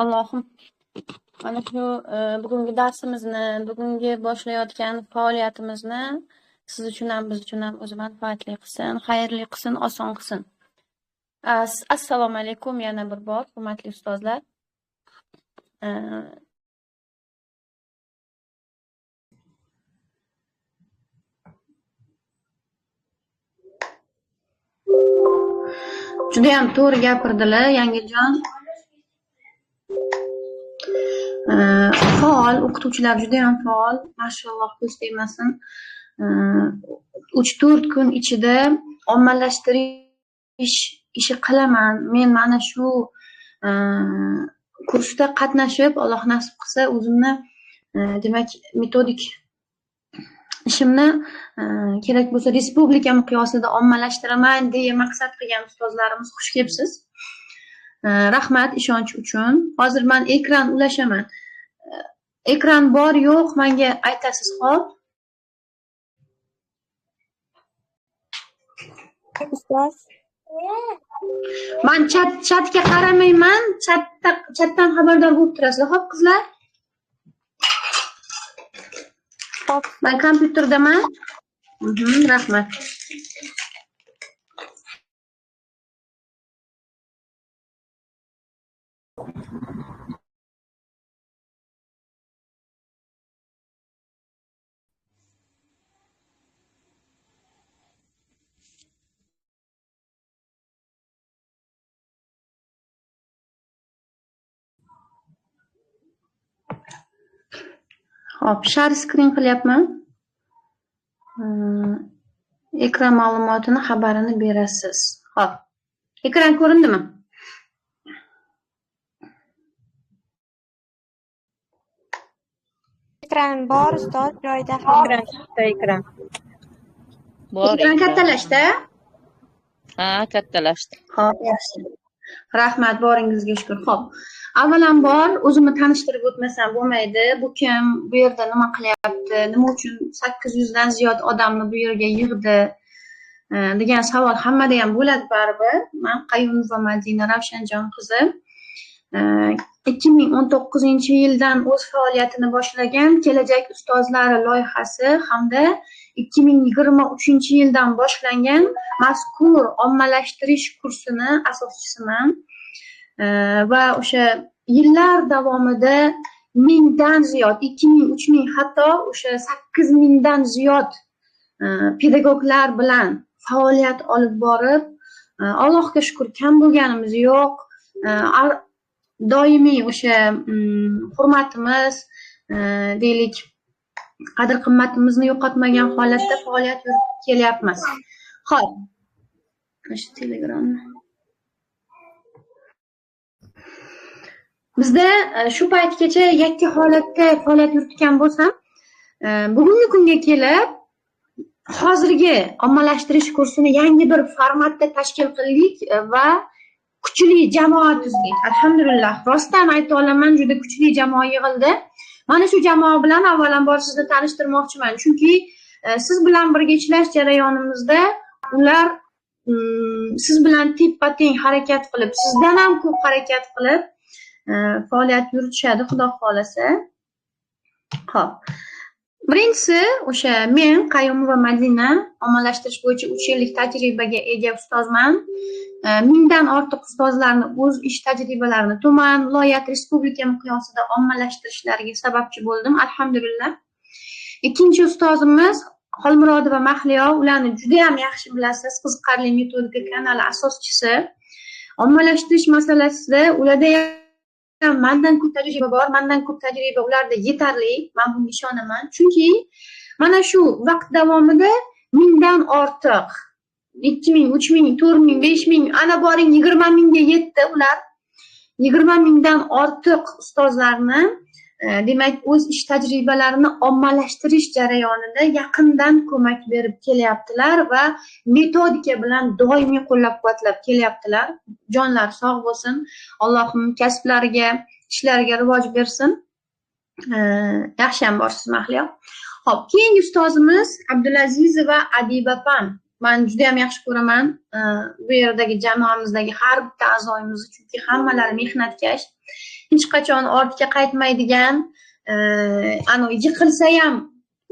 Allohim, mana shu bugungi darsimizni, bugungi boshlayotgan faoliyatimizni siz uchun ham, biz uchun ham o'zi manfaatli qilsin, xayrli qilsin, oson qilsin. Assalomu alaykum yana bir bor, hurmatli ustozlar. Juda ham to'g'ri gapirdilar Yangijon. Faol o'qituvchilar juda ham faol, mashalloh, ko'z tegmasin. 3-4 kun ichida ommalashtirish ishi qilaman. Men mana shu kursda qatnashib, Alloh nasib qilsa, o'zimni demak metodik ishimni kerak bo'lsa respublika miqyosida ommalashtiraman deya maqsad qilgan ustozlarimiz xush kelibsiz. Rahmat ishonch uchun. Hozir men ekran ulashaman. Ekran bor yo'q, menga aytasiz, xo'p? Ustoz. Men chatga qaramayman, chatdan xabardor bo'lib turasizlar, xo'p qizlar? Xo'p. Men kompyuterdaman. Rahmat. Hop, share screen qilyapman. Ekran ma'lumotini xabarini berasiz. Hop. Ekran ko'rindimi? Ekran bor ustoz, joyida Ekran. Bor Ekran kattalashdi? Ha, kattalashdi. Hop, yaxshi. Rahmat, boringizga shukr. Hop. Avvalambor o'zimni tanishtirib o'tmasam bo'lmaydi. Bu kim, bu yerda nima qilyapti, nima uchun 800 dan ziyod odamni bu yerga yig'di degan savol hammada ham bo'ladi baribir. Men Qayumova Madina Ravshanjon qizi 2019-yildan o'z faoliyatini boshlagan Kelajak ustozlari loyihasi hamda 2023-yildan boshlangan mazkur ommalashtirish kursini asoschisiman. Va o'sha yillar davomida 1000 dan ziyod, 2000, 3000, hatto o'sha 8000 dan ziyod pedagoglar bilan faoliyat olib borib, Allohga shukr, kam bo'lganimiz yo'q. Doimiy o'sha hurmatimiz, deylik, qadr-qimmatimizni yo'qotmagan holatda faoliyat yuritib kelyapmiz. Xo'p. Shu Telegramni. Bizda shu paytgacha yakka holatda faoliyat yuritgan bo'lsam, bugungi kunga kelib hozirgi ommalashtirish kursini yangi bir formatda tashkil qildik va kuchli jamoa tuzdik. Alhamdulillah, rostdan ayta olaman, juda kuchli jamoa yig'ildi. Mana shu jamoa bilan avvalambor sizni tanishtirmoqchiman, chunki siz bilan birga ishlash jarayonimizda ular siz bilan teppa-teng harakat qilib, sizdan ham ko'p harakat qilib faoliyat yuritishadi, xudo xolasa. Xo'p. Birinchisi, o'sha men Qayumova Madina ommalashtirish bo'yicha 3 yillik tajribaga ega ustozman. 1000 dan ortiq ustozlarni o'z ish tajribalarini tuman, viloyat, respublika miqyosida ommalashtirishlariga sababchi bo'ldim, alhamdulillah. Ikkinchi ustozimiz Xolmurodova Mahliyo, ularni juda ham yaxshi bilasiz, qiziqarli metodika kanali asoschisi. Ommalashtirish masalasida ularda mandan ko'p tajriba bor, mandan ko'p tajriba ularda yetarli, men bunga ishonaman. Chunki mana shu vaqt davomida 1000 dan ortiq, 2000, 3000, 4000, 5000, ana boring 20 000 ga yetdi ular. 20 000 dan ortiq ustozlarni, demak, o'z ish tajribalarini ommalashtirish jarayonida yaqindan ko'mak berib kelyaptilar va metodika bilan doimiy qo'llab-quvvatlab kelyaptilar. Jonlar sog' bo'lsin. Allohim kasblariga, ishlariga rivoj bersin. Yaxshi ham borsiz, Mahliyo. Xo'p, keyingi ustozimiz Abdulazizova Adibapam. Men juda ham yaxshi ko'raman bu yerdagi jamoamizdagi har bitta a'zoyimizni, chunki hammalari mehnatkash. hech qachon ortga qaytmaydigan, yiqilsa ham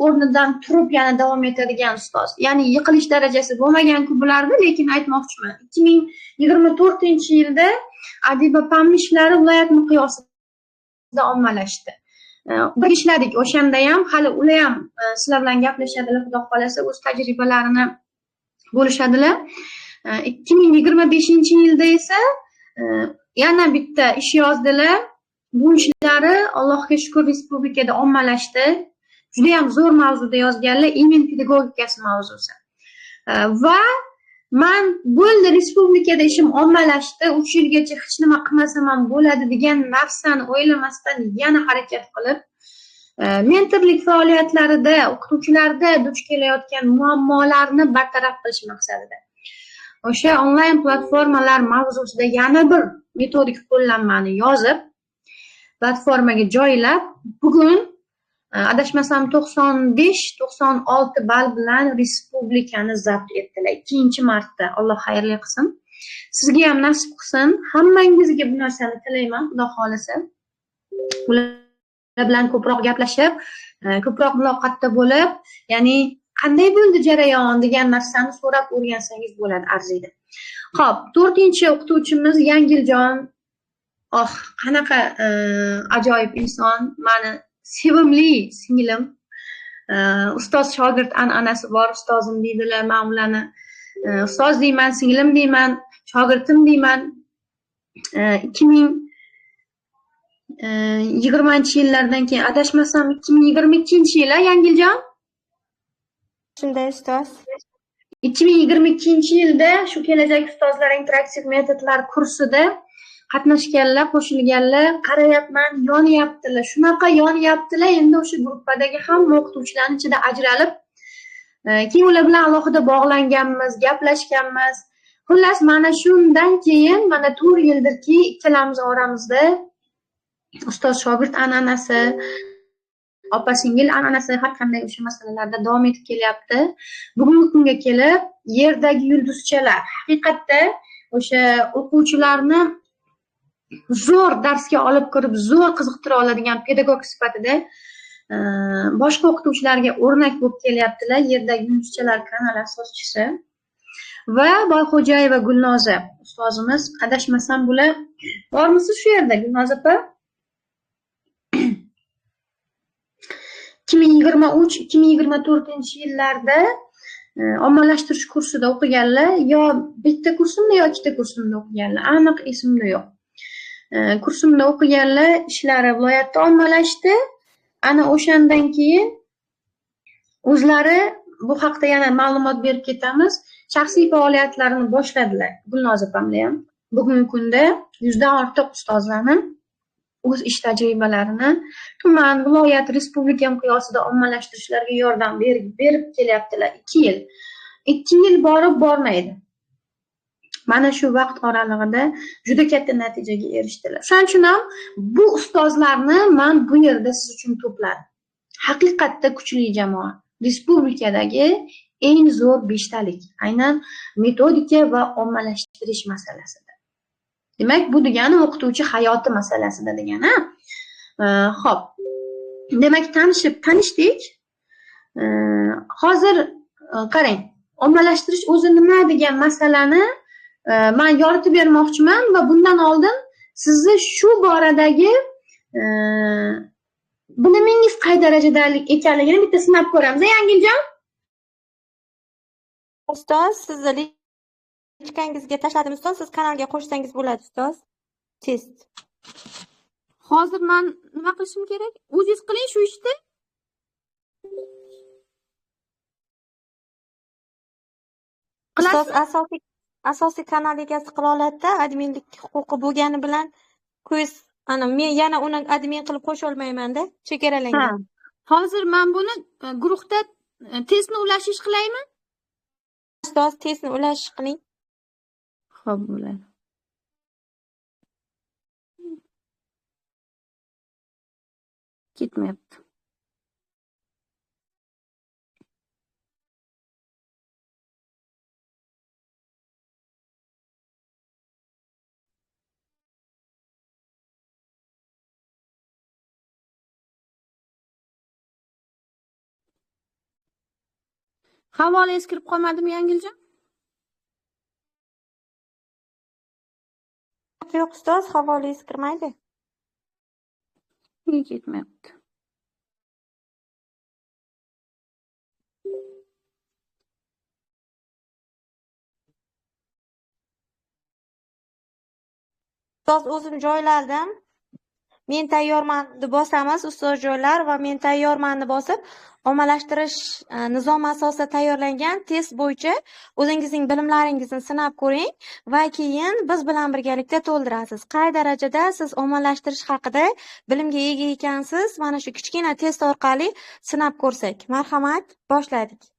o'rnidan turib yana davom etadigan ustoz. Ya'ni yiqilish darajasi bo'lmagan-ku bularda, lekin aytmoqchiman. 2024-yilda Adiba Pamishlar viloyat miqyosida ommalashdi. Bir ishladik o'shanda ham, hali ular ham sizlar bilan gaplashadilar, xudo xolasa o'z tajribalarini bo'lishadilar. 2025-yilda esa yana bitta ish yozdilar. Bu ishlari Allohga shukr respublikada ommalashdi. Juda ham zo'r mavzuda yozganlar, imen pedagogikasi mavzusi. Va men bo'ldi respublikada ishim ommalashdi, 3 yilgacha hech nima qilmasam ham bo'ladi degan narsani o'ylamasdan yana harakat qilib, mentorlik faoliyatlarida o'qituvchilarda duch kelayotgan muammolarni bartaraf qilish maqsadida o'sha onlayn platformalar mavzusida yana bir metodik qo'llanmani yozib, platformaga joylab, bugun adashmasam 95-96 ball bilan respublikani zabt etdilar. 2-marta. Alloh xayrli qilsin. Sizga ham nasib qilsin. Hammangizga bu narsani tilayman, xudo xolasa. Ular bilan ko'proq gaplashib, ko'proq muloqotda bo'lib, ya'ni qanday bo'ldi jarayon degan narsani so'rab o'rgansangiz bo'ladi, arziydi. Xo'p, 4-o'qituvchimiz Yangiljon. Qanaqa ajoyib inson, mani sevimli singlim. Ustoz shogird an'anasi bor, ustozim deydilar, men ularni ustoz deyman, singlim deyman, shogirdim deyman. 2020-yillardan keyin adashmasam 2022-yil Yangiljon. Shunday ustoz. 2022-yilda shu kelajak ustozlar interaktiv metodlar kursida qatnashganlar, qo'shilganlar, qarayapman, yonyaptilar. Shunaqa yonyaptilar, endi o'sha gruppadagi hamma o'qituvchilarning ichida ajralib, keyin ular bilan alohida bog'langanmiz, gaplashganmiz. Xullas, mana shundan keyin mana 4 yildirki, ikkalamiz oramizda ustoz shogird an'anasi, opa singil an'anasi har qanday o'sha masalalarda davom etib kelyapti. Bugungi kunga kelib, yerdagi yulduzchalar haqiqatda o'sha o'quvchilarni zo'r darsga olib kirib, zo'r qiziqtira oladigan pedagog sifatida boshqa o'qituvchilarga o'rnak bo'lib kelyaptilar. Yerdagi yulduzchalar kanali asoschisi va Boyxo'jayeva Gulnoza ustozimiz. Adashmasam bular bormisiz shu yerda, Gulnoza opa? 2023-2024-yillarda ommalashtirish kursida o'qiganlar, yo bitta kursimda yo ikkita kursimda o'qiganlar, aniq esimda yo'q. Kursimda o'qiganlar ishlari viloyatda ommalashdi. Ana o'shandan keyin o'zlari bu haqda yana ma'lumot berib ketamiz. Shaxsiy faoliyatlarini boshladilar. Gulnoza opamlar ham bugungi kunda 100 dan ortiq ustozlarni o'z ish tajribalarini tuman, viloyat, respublika miqyosida ommalashtirishlarga yordam berib kelyaptilar. 2 yil. 2 yil borib bormaydi. Mana shu vaqt oralig'ida juda katta natijaga erishdilar. Shuning uchun ham bu ustozlarni men bu yerda siz uchun to'pladim. Haqiqatda kuchli jamoa. Respublikadagi eng zo'r 5talik. Aynan metodika va ommalashtirish masalasida. Demak, bu degani o'qituvchi hayoti masalasida degani. Xo'p. Demak, tanishdik. Hozir qarang, ommalashtirish o'zi nima degan masalani men yoritib bermoqchiman va bundan oldin sizni shu boradagi bilimingiz qay darajadalik ekanligini bitta sinab ko'ramiz. Yangiljon? Ustoz, sizni lichkangizga tashladim ustoz, siz kanalga qo'shsangiz bo'ladi ustoz. Test. Hozir men nima qilishim kerak? O'zingiz qiling shu ishni. Ustoz asosiy kanal egasi qila oladi-da, adminlik huquqi bo'lgani bilan ko'z men yana uni admin qilib qo'sha olmayman-da, chegaralangan. Hozir men buni guruhda testni ulashish qilaymi? Ustoz, testni ulashish qiling. Xo'p, bo'ladi. Ketmayapti. Havolangiz kirib qolmadimi, Yangiljon? Yo'q, ustoz, havolangiz kirmaydi. Nega ketmayapti? Ustoz, o'zim joyladim. Men tayyormanni bosamiz, ustoz joylar va men tayyormanni bosib, ommalashtirish nizomi asosida tayyorlangan test bo'yicha o'zingizning bilimlaringizni sinab ko'ring va keyin biz bilan birgalikda to'ldirasiz. Qay darajada siz ommalashtirish haqida bilimga ega ekansiz, mana shu kichkina test orqali sinab ko'rsak. Marhamat, boshladik.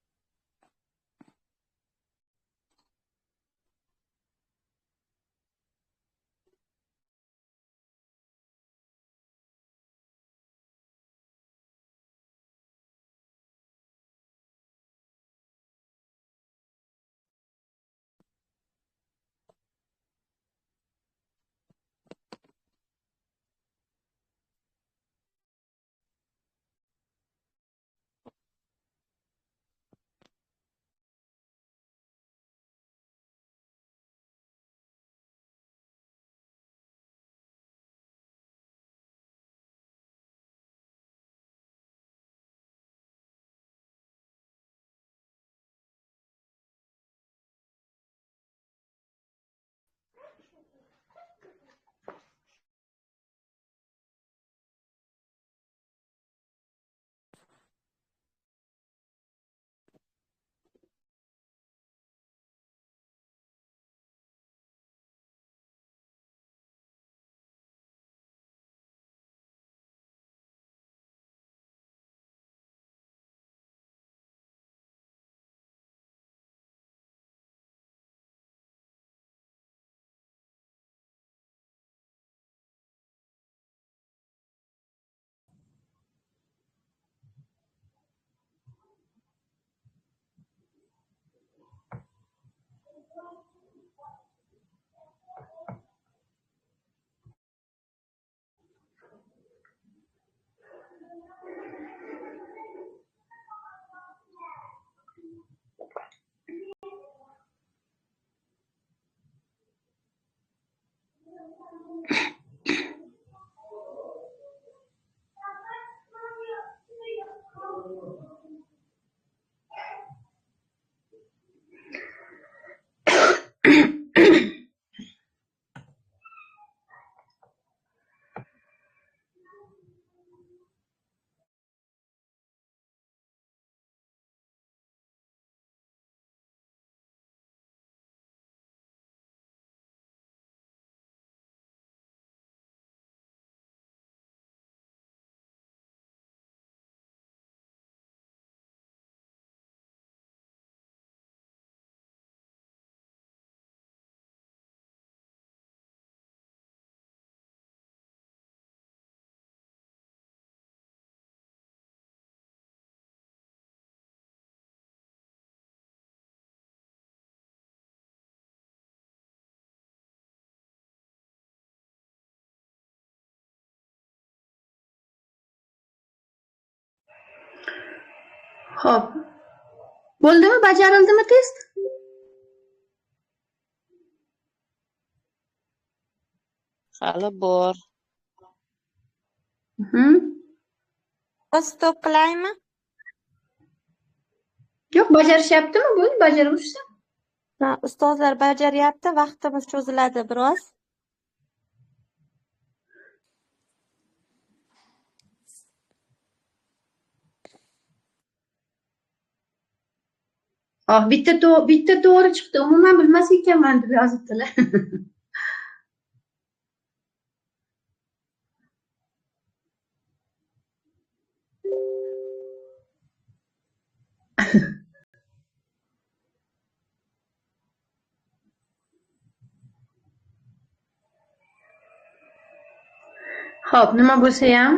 Xo'p. Bo'ldimi? Bajarildimi test? Hali bor. Stop qilaymi? Yo'q, bajarishyaptimi? Bo'ldi, bajarishsa. Ustozlar bajaryapti, vaqtimiz cho'ziladi biroz. Bitta to'g'ri chiqdi. Umuman bilmas ekanman deb yozibdilar. Xo'p, nima bo'lsa ham,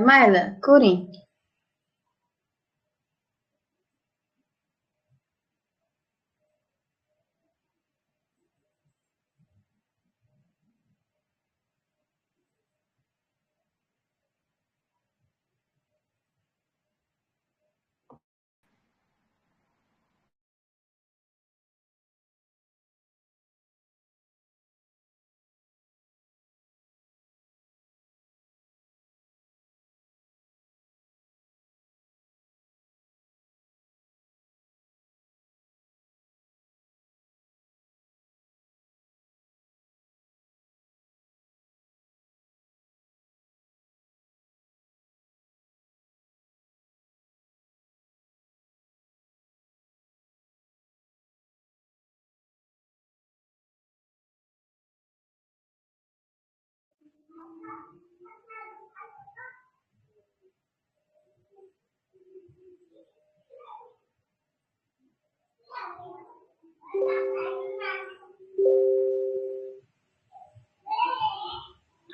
mayli, ko'ring.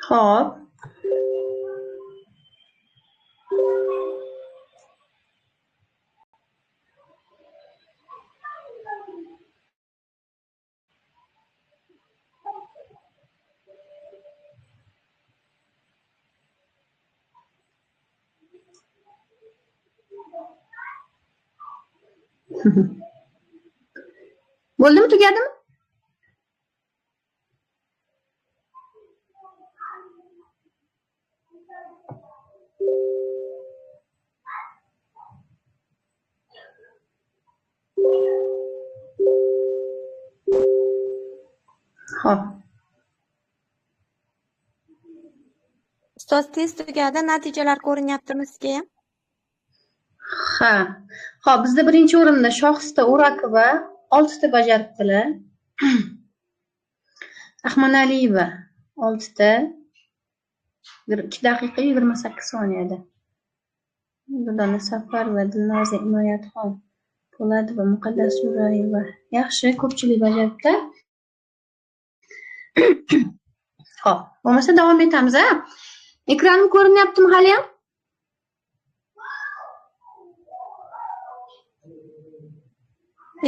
Xo'p. Bo'ldimi, tugadimi? Xo'p. Ustoz, test tugadi, natijalar ko'rinyaptimi sizga? Ha. Xo'p, bizda birinchi o'rinda Shohista O'rakova 6 ta bajaribdilar. Ahmanaliyeva 6 ta. 2 daqiqa 28 soniyada. Durdona Safarova, Dilnoza Inoyatxon, Po'latova, Muqaddas Jo'rayeva. Yaxshi, ko'pchilik bajaribdi. Xo'p, bo'lmasa davom etamiz, ha? Ekranim ko'rinyaptimi hali ham?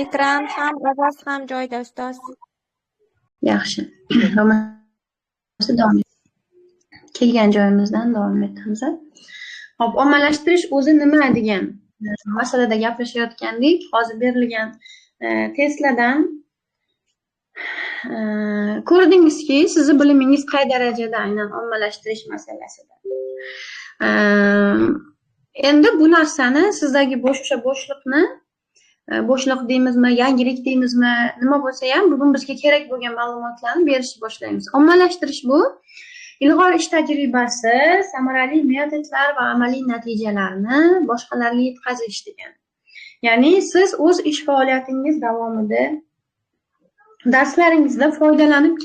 Ekran ham, ovoz ham joyida, ustoz. Yaxshi. Bo'lmasa davom kelgan joyimizdan davom etamiz. Hop, ommalashtirish o'zi nima degan masalada gaplashayotgandik. Hozir berilgan testlardan ko'rdingizki, sizni bilimingiz qay darajada aynan ommalashtirish masalasida. Endi bu narsani sizdagi bo'shliqni bo'shliq deymizmi, yangilik deymizmi, nima bo'lsa ham bugun bizga kerak bo'lgan ma'lumotlarni berishni boshlaymiz. Ommalashtirish bu ilg'or ish tajribasi, samarali metodlar va amaliy natijalarni boshqalarga yetkazish degan. Ya'ni siz o'z ish faoliyatingiz davomida darslaringizda foydalanib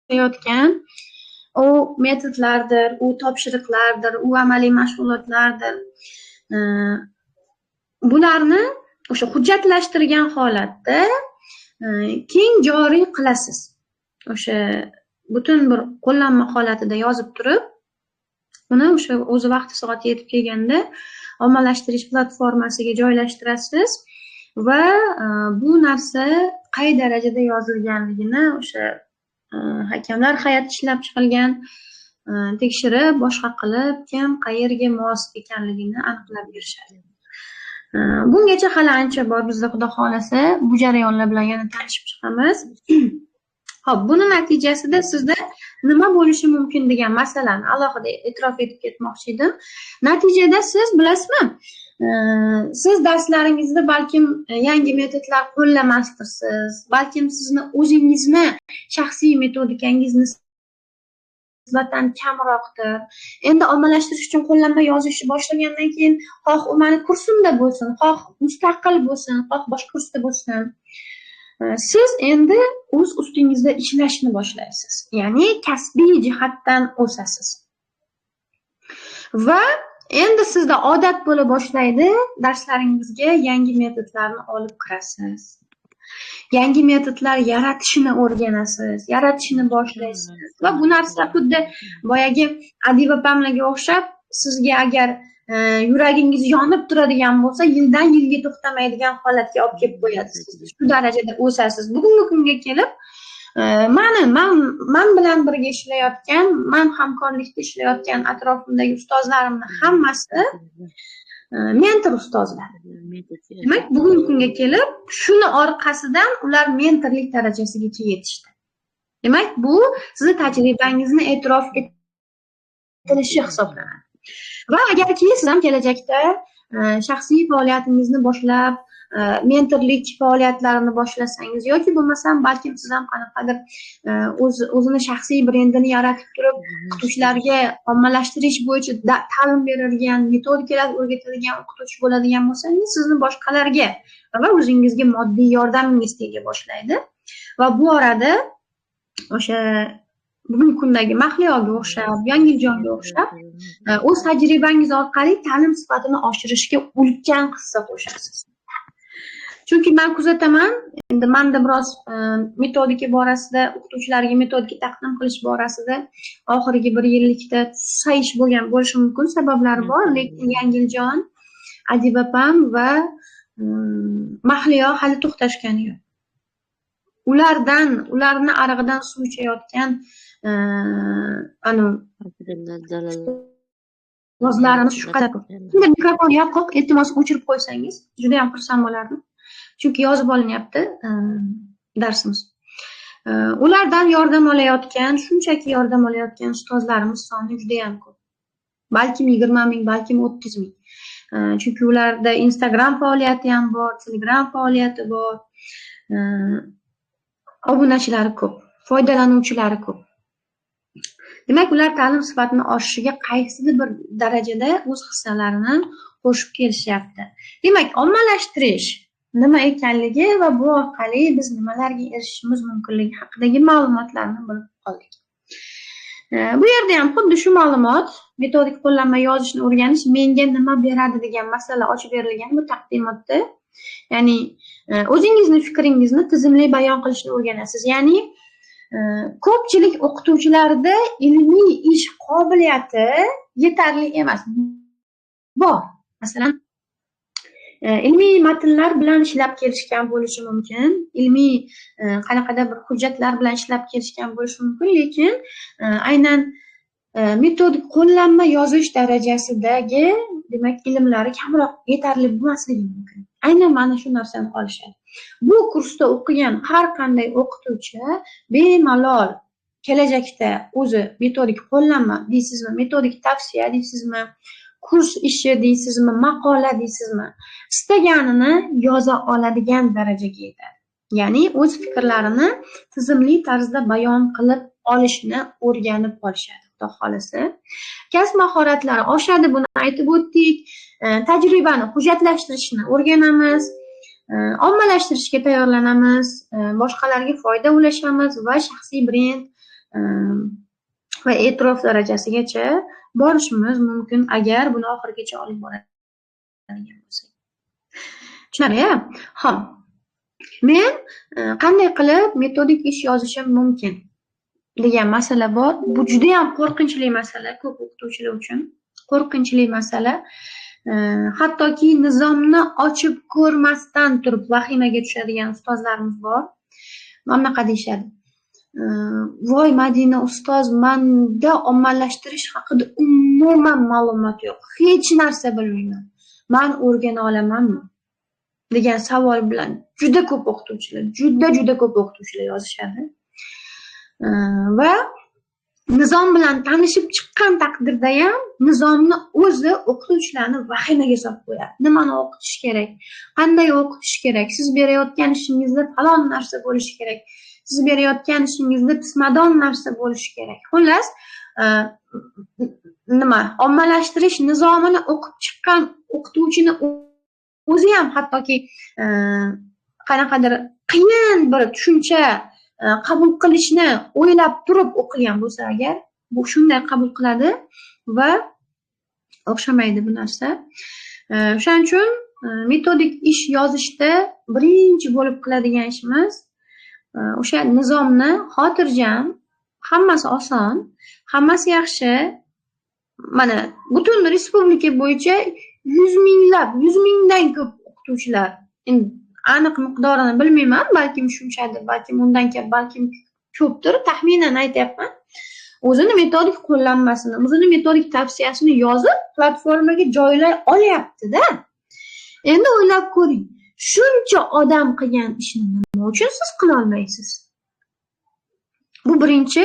kelayotgan u metodlardir, u topshiriqlardir, u amaliy mashg'ulotlardir. Bularni o'sha hujjatlashtirgan holatda keng joriy qilasiz. O'sha butun bir qo'llanma holatida yozib turib, uni o'sha o'zi vaqti soati yetib kelganda ommalashtirish platformasiga joylashtirasiz va bu narsa qay darajada yozilganligini o'sha hakamlar hay'ati ishlab chiqilgan tekshirib, boshqa qilib, kim qayerga mos ekanligini aniqlab berishadi. Bungacha hali ancha bor, bizda xudo xolasa bu jarayonlar bilan yana tanishib chiqamiz. Hop, buni natijasida sizda nima bo'lishi mumkin degan masalani alohida e'tirof etib ketmoqchi edim. Natijada siz bilasizmi, siz darslaringizda balkim yangi metodlar qo'llamasdirsiz, balkim sizni o'zingizni shaxsiy metodikangiz nisbatan kamroqdir. Endi ommalashtirish uchun qo'llanma yozishni boshlagandan keyin xoh u mani kursimda bo'lsin, xoh mustaqil bo'lsin, xoh boshqa kursda bo'lsin, siz endi o'z ustingizda ishlashni boshlaysiz. Ya'ni kasbiy jihatdan o'sasiz. Va endi sizda odat bo'la boshlaydi, darslaringizga yangi metodlarni olib kirasiz. Yangi metodlar yaratishni o'rganasiz, yaratishni boshlaysiz. Va bu narsa xuddi boyagi Adib opamlarga o'xshab, sizga agar yuragingiz yonib turadigan bo'lsa, yildan yilga to'xtamaydigan holatga olib kelib qo'yadi. Shu darajada o'sasiz. Bugungi kunga kelib, men bilan birga ishlayotgan, men hamkorlikda ishlayotgan atrofimdagi ustozlarimni hammasi mentor ustozlar. Demak, bugungi kunga kelib, shuni orqasidan ular mentorlik darajasigacha yetishdi. Demak, bu sizning tajribangizni e'tirof etilishi hisoblanadi. Va agarki siz ham kelajakda shaxsiy faoliyatingizni boshlab, mentorlik faoliyatlarini boshlasangiz yoki bo'lmasam balkim siz ham qanaqadir o'zini shaxsiy brendini yaratib turib, o'qituvchilarga ommalashtirish bo'yicha ta'lim berilgan, metodikalar o'rgatilgan o'qituvchi bo'ladigan bo'lsangiz, sizni boshqalarga va o'zingizga moddiy yordamingiz tega boshlaydi. Va bu orada o'sha bugungi kundagi Mahliyoga o'xshab, Yangijonga o'xshab o'z tajribangiz orqali ta'lim sifatini oshirishga ulkan hissa qo'shasiz. Chunki men kuzataman, endi menda biroz metodika borasida, o'qituvchilarga metodika taqdim qilish borasida oxirgi bir yillikda sayish bo'lgan bo'lishi mumkin, sabablari bor, lekin Yangiljon, Adib opam va Mahliyo hali to'xtashgani yo'q. Ularni arig'idan suv ichayotgan yozlarimiz shu qadar ko'p. Endi mikrofon yoqib, iltimos o'chirib qo'ysangiz, juda ham xursand bo'lardim. Chunki yozib olinyapti darsimiz. Ulardan yordam olayotgan, shunchaki yordam olayotgan ustozlarimiz soni juda ham ko'p. Balkim 20 ming, balkim 30 ming. Chunki ularda Instagram faoliyati ham bor, Telegram faoliyati bor. Obunachilari ko'p, foydalanuvchilari ko'p. Demak, ular ta'lim sifatini oshishiga qaysidir bir darajada o'z hissalarini qo'shib kelishyapti. Demak, ommalashtirish nima ekanligi va bu orqali biz nimalarga erishishimiz mumkinligi haqidagi ma'lumotlarni bilib qoldik. Bu yerda ham xuddi shu ma'lumot, metodik qo'llanma yozishni o'rganish menga nima beradi degan masala ochib berilgan bu taqdimotda. Ya'ni o'zingizni fikringizni tizimli bayon qilishni o'rganasiz. Ya'ni ko'pchilik o'qituvchilarda ilmiy ish qobiliyati yetarli emas. Bor. Masalan, ilmiy matnlar bilan ishlab kelishgan bo'lishi mumkin, ilmiy qanaqadir bir hujjatlar bilan ishlab kelishgan bo'lishi mumkin, lekin aynan metodik qo'llanma yozish darajasidagi, demak, ilmlari kamroq yetarli bo'lmasligi mumkin. Aynan mana shu narsani olishadi. Bu kursda o'qigan har qanday o'qituvchi bemalol kelajakda o'zi metodik qo'llanma deysizmi, metodik tavsiya deysizmi, kurs ishi deysizmi, maqola deysizmi, istaganini yoza oladigan darajaga yetadi. Ya'ni o'z fikrlarini tizimli tarzda bayon qilib olishni o'rganib olishadi, xudo xolasa. Kasb mahoratlari oshadi, buni aytib o'tdik. Tajribani hujjatlashtirishni o'rganamiz, ommalashtirishga tayyorlanamiz, boshqalarga foyda ulashamiz va shaxsiy brend va e'tirof darajasigacha borishimiz mumkin agar buni oxirigacha olib boradigan bo'lsak. Tushunarli? Xo'p. Men qanday qilib metodik ish yozishim mumkin degan masala bor. Bu juda ham qo'rqinchli masala ko'p o'qituvchilar uchun. Qo'rqinchli masala. Hattoki nizomni ochib ko'rmasdan turib vahimaga tushadigan ustozlarimiz bor. Mana bunaqa deyishadi. Voy Madina ustoz, menda ommalashtirish haqida umuman ma'lumot yo'q. Hech narsa bilmayman. Men o'rgana olamanmi? degan savol bilan juda ko'p o'qituvchilar yozishadi. Va nizom bilan tanishib chiqqan taqdirda ham nizomni o'zi o'qituvchilarni vahimaga solib qo'yadi. Nimani o'qitish kerak? Qanday o'qitish kerak? Siz berayotgan ishingizda falon narsa bo'lishi kerak. Siz berayotgan ishingizda pismadon narsa bo'lishi kerak. Xullas, ommalashtirish nizomini o'qib chiqqan o'qituvchini o'zi ham hattoki qanaqadir qiyin bir tushuncha qabul qilishni o'ylab turib o'qigan bo'lsa agar, bu shunday qabul qiladi va o'xshamaydi bu narsa. O'shaning uchun metodik ish yozishda birinchi bo'lib qiladigan ishimiz o'sha nizomni xotirjam, hammasi oson, hammasi yaxshi. Mana butun respublika bo'yicha 100 mingdan ko'p o'qituvchilar, aniq miqdorini bilmayman, balkim shunchadir, balkim undan kam, balkim ko'pdir, taxminan aytyapman. O'zini metodik qo'llanmasini, o'zini metodik tavsiyasini yozib platformaga joylay olyapti-da. Endi o'ylab ko'ring, shuncha odam qilgan ishni nima uchun siz qila olmaysiz? Bu birinchi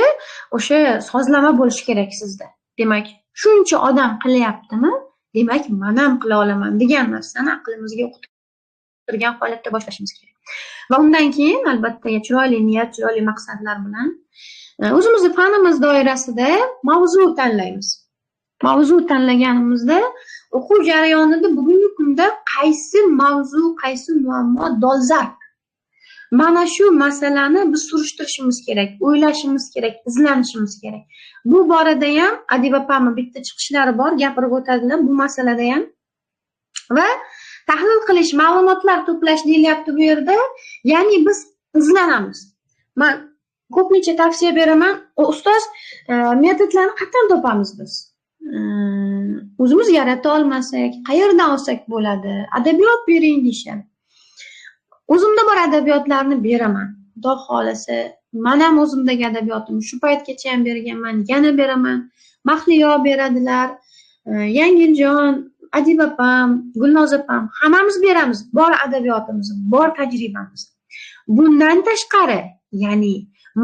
o'sha sozlama bo'lishi kerak sizda. Demak, shuncha odam qilyaptimi? Demak, men ham qila olaman degan narsani aqlimizga o'qitirgan holatda boshlashimiz kerak. Va undan keyin albatta chiroyli niyat, chiroyli maqsadlar bilan o'zimizni fanimiz doirasida mavzu tanlaymiz. Mavzu tanlaganimizda o'quv jarayonida bugungi kunda qaysi mavzu, qaysi muammo dolzarb? Mana shu masalani biz surishtirishimiz kerak, o'ylashimiz kerak, izlanishimiz kerak. Bu borada ham Adib opamni bitta chiqishlari bor, gapirib o'tadilar bu masalada ham. Va tahlil qilish, ma'lumotlar to'plash deyilyapti bu yerda. Ya'ni biz izlanamiz. Men ko'pincha tavsiya beraman, ustoz, metodlarni qayerdan topamiz biz? O'zimiz yarata olmasak, qayerdan olsak bo'ladi? Adabiyot bering deyishadi. O'zimda bor adabiyotlarni beraman. Xudo xolasa, men ham o'zimdagi adabiyotim shu paytgacha ham berganman, yana beraman. Mahliyo beradilar, Yangiljon, Adib opam, Gulnoz opam, hammamiz beramiz. Bor adabiyotimiz, bor tajribamiz. Bundan tashqari, ya'ni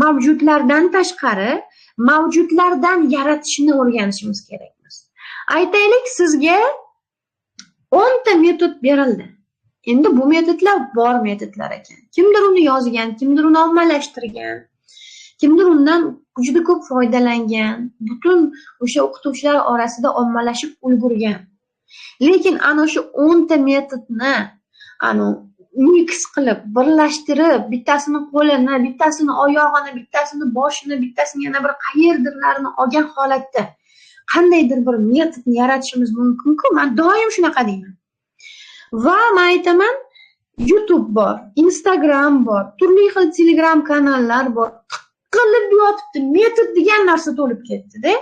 mavjudlardan tashqari, mavjudlardan yaratishni o'rganishimiz kerakmiz. Aytaylik, sizga 10 ta metod berildi. Endi bu metodlar bor metodlar ekan. Kimdir uni yozgan, kimdir uni ommalashtirgan, kimdir undan juda ko'p foydalangan, butun o'sha o'qituvchilar orasida ommalashib ulgurgan. Lekin ana shu 10 ta metodni mix qilib, birlashtirib, bittasini qo'lini, bittasini oyog'ini, bittasini boshini, bittasini yana bir qayerdirlarini olgan holatda qandaydir bir metodni yaratishimiz mumkin-ku. Men doim shunaqa deyman. Va men aytaman, YouTube bor, Instagram bor, turli xil Telegram kanallar bor. Qilib yotibdi, metod degan narsa to'lib ketdi-da.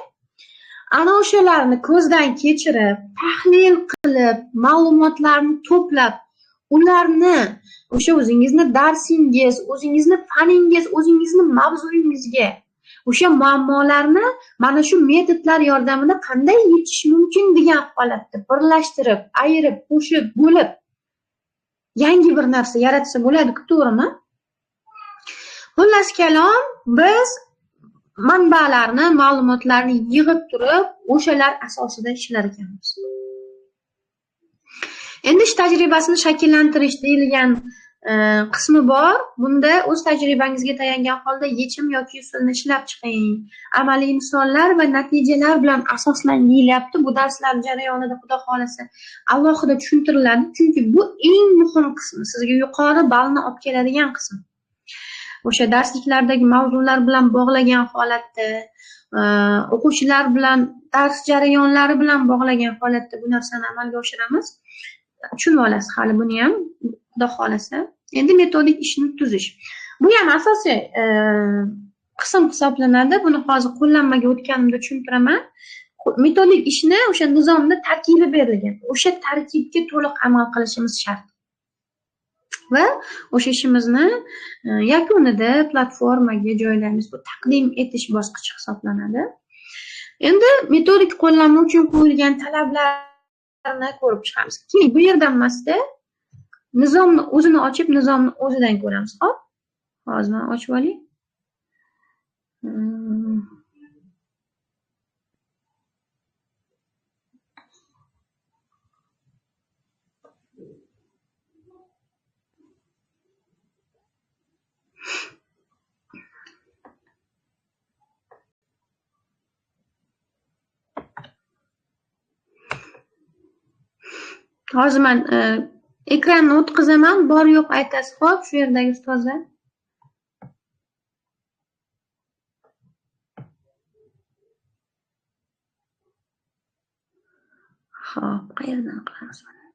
Ana o'shalarni ko'zdan kechirib, tahlil qilib, ma'lumotlarni to'plab, ularni o'sha o'zingizni darsingiz, o'zingizni faningiz, o'zingizni mavzuyingizga o'sha muammolarni mana shu metodlar yordamida qanday yechish mumkin degan holatda birlashtirib, ayirib, qo'shib, bo'lib yangi bir narsa yaratsa bo'ladi-ku, to'g'rimi? Xullas kalom, biz manbalarni, ma'lumotlarni yig'ib turib, o'shalar asosida ishlar ekanmiz. Endi ish tajribasini shakllantirish deyilgan qismi bor. Bunda o'z tajribangizga tayangan holda yechim yoki usulni ishlab chiqing. Amaliy misollar va natijalar bilan asoslang deyilyapti. Bu darslar jarayonida xudo xolasa alohida tushuntiriladi, chunki bu eng muhim qismi, sizga yuqori ballni olib keladigan qism. O'sha darsliklardagi mavzular bilan bog'lagan holatda, o'quvchilar bilan dars jarayonlari bilan bog'lagan holatda bu narsani amalga oshiramiz. Tushunib olasiz hali buni ham, xudo xolasa. Endi metodik ishni tuzish. Bu ham asosiy qism hisoblanadi. Buni hozir qo'llanmaga o'tganimda tushuntiraman. Metodik ishni o'sha nizomda tarkibi berilgan. O'sha tarkibga to'liq amal qilishimiz shart. Va o'sha ishimizni yakunida platformaga joylaymiz. Bu taqdim etish bosqichi hisoblanadi. Endi metodik qo'llanma uchun qo'yilgan talablarni ko'rib chiqamiz. Keyin bu yerdan emasda nizomni o'zini ochib, nizomni o'zidan ko'ramiz. Hop. Hozir men ochib olay. Hozir men ekranni o'tkazaman, bor yo'q aytasiz. Xo'p, shu yerdagi ustozlar. Xo'p, qayerdan qilamiz buni?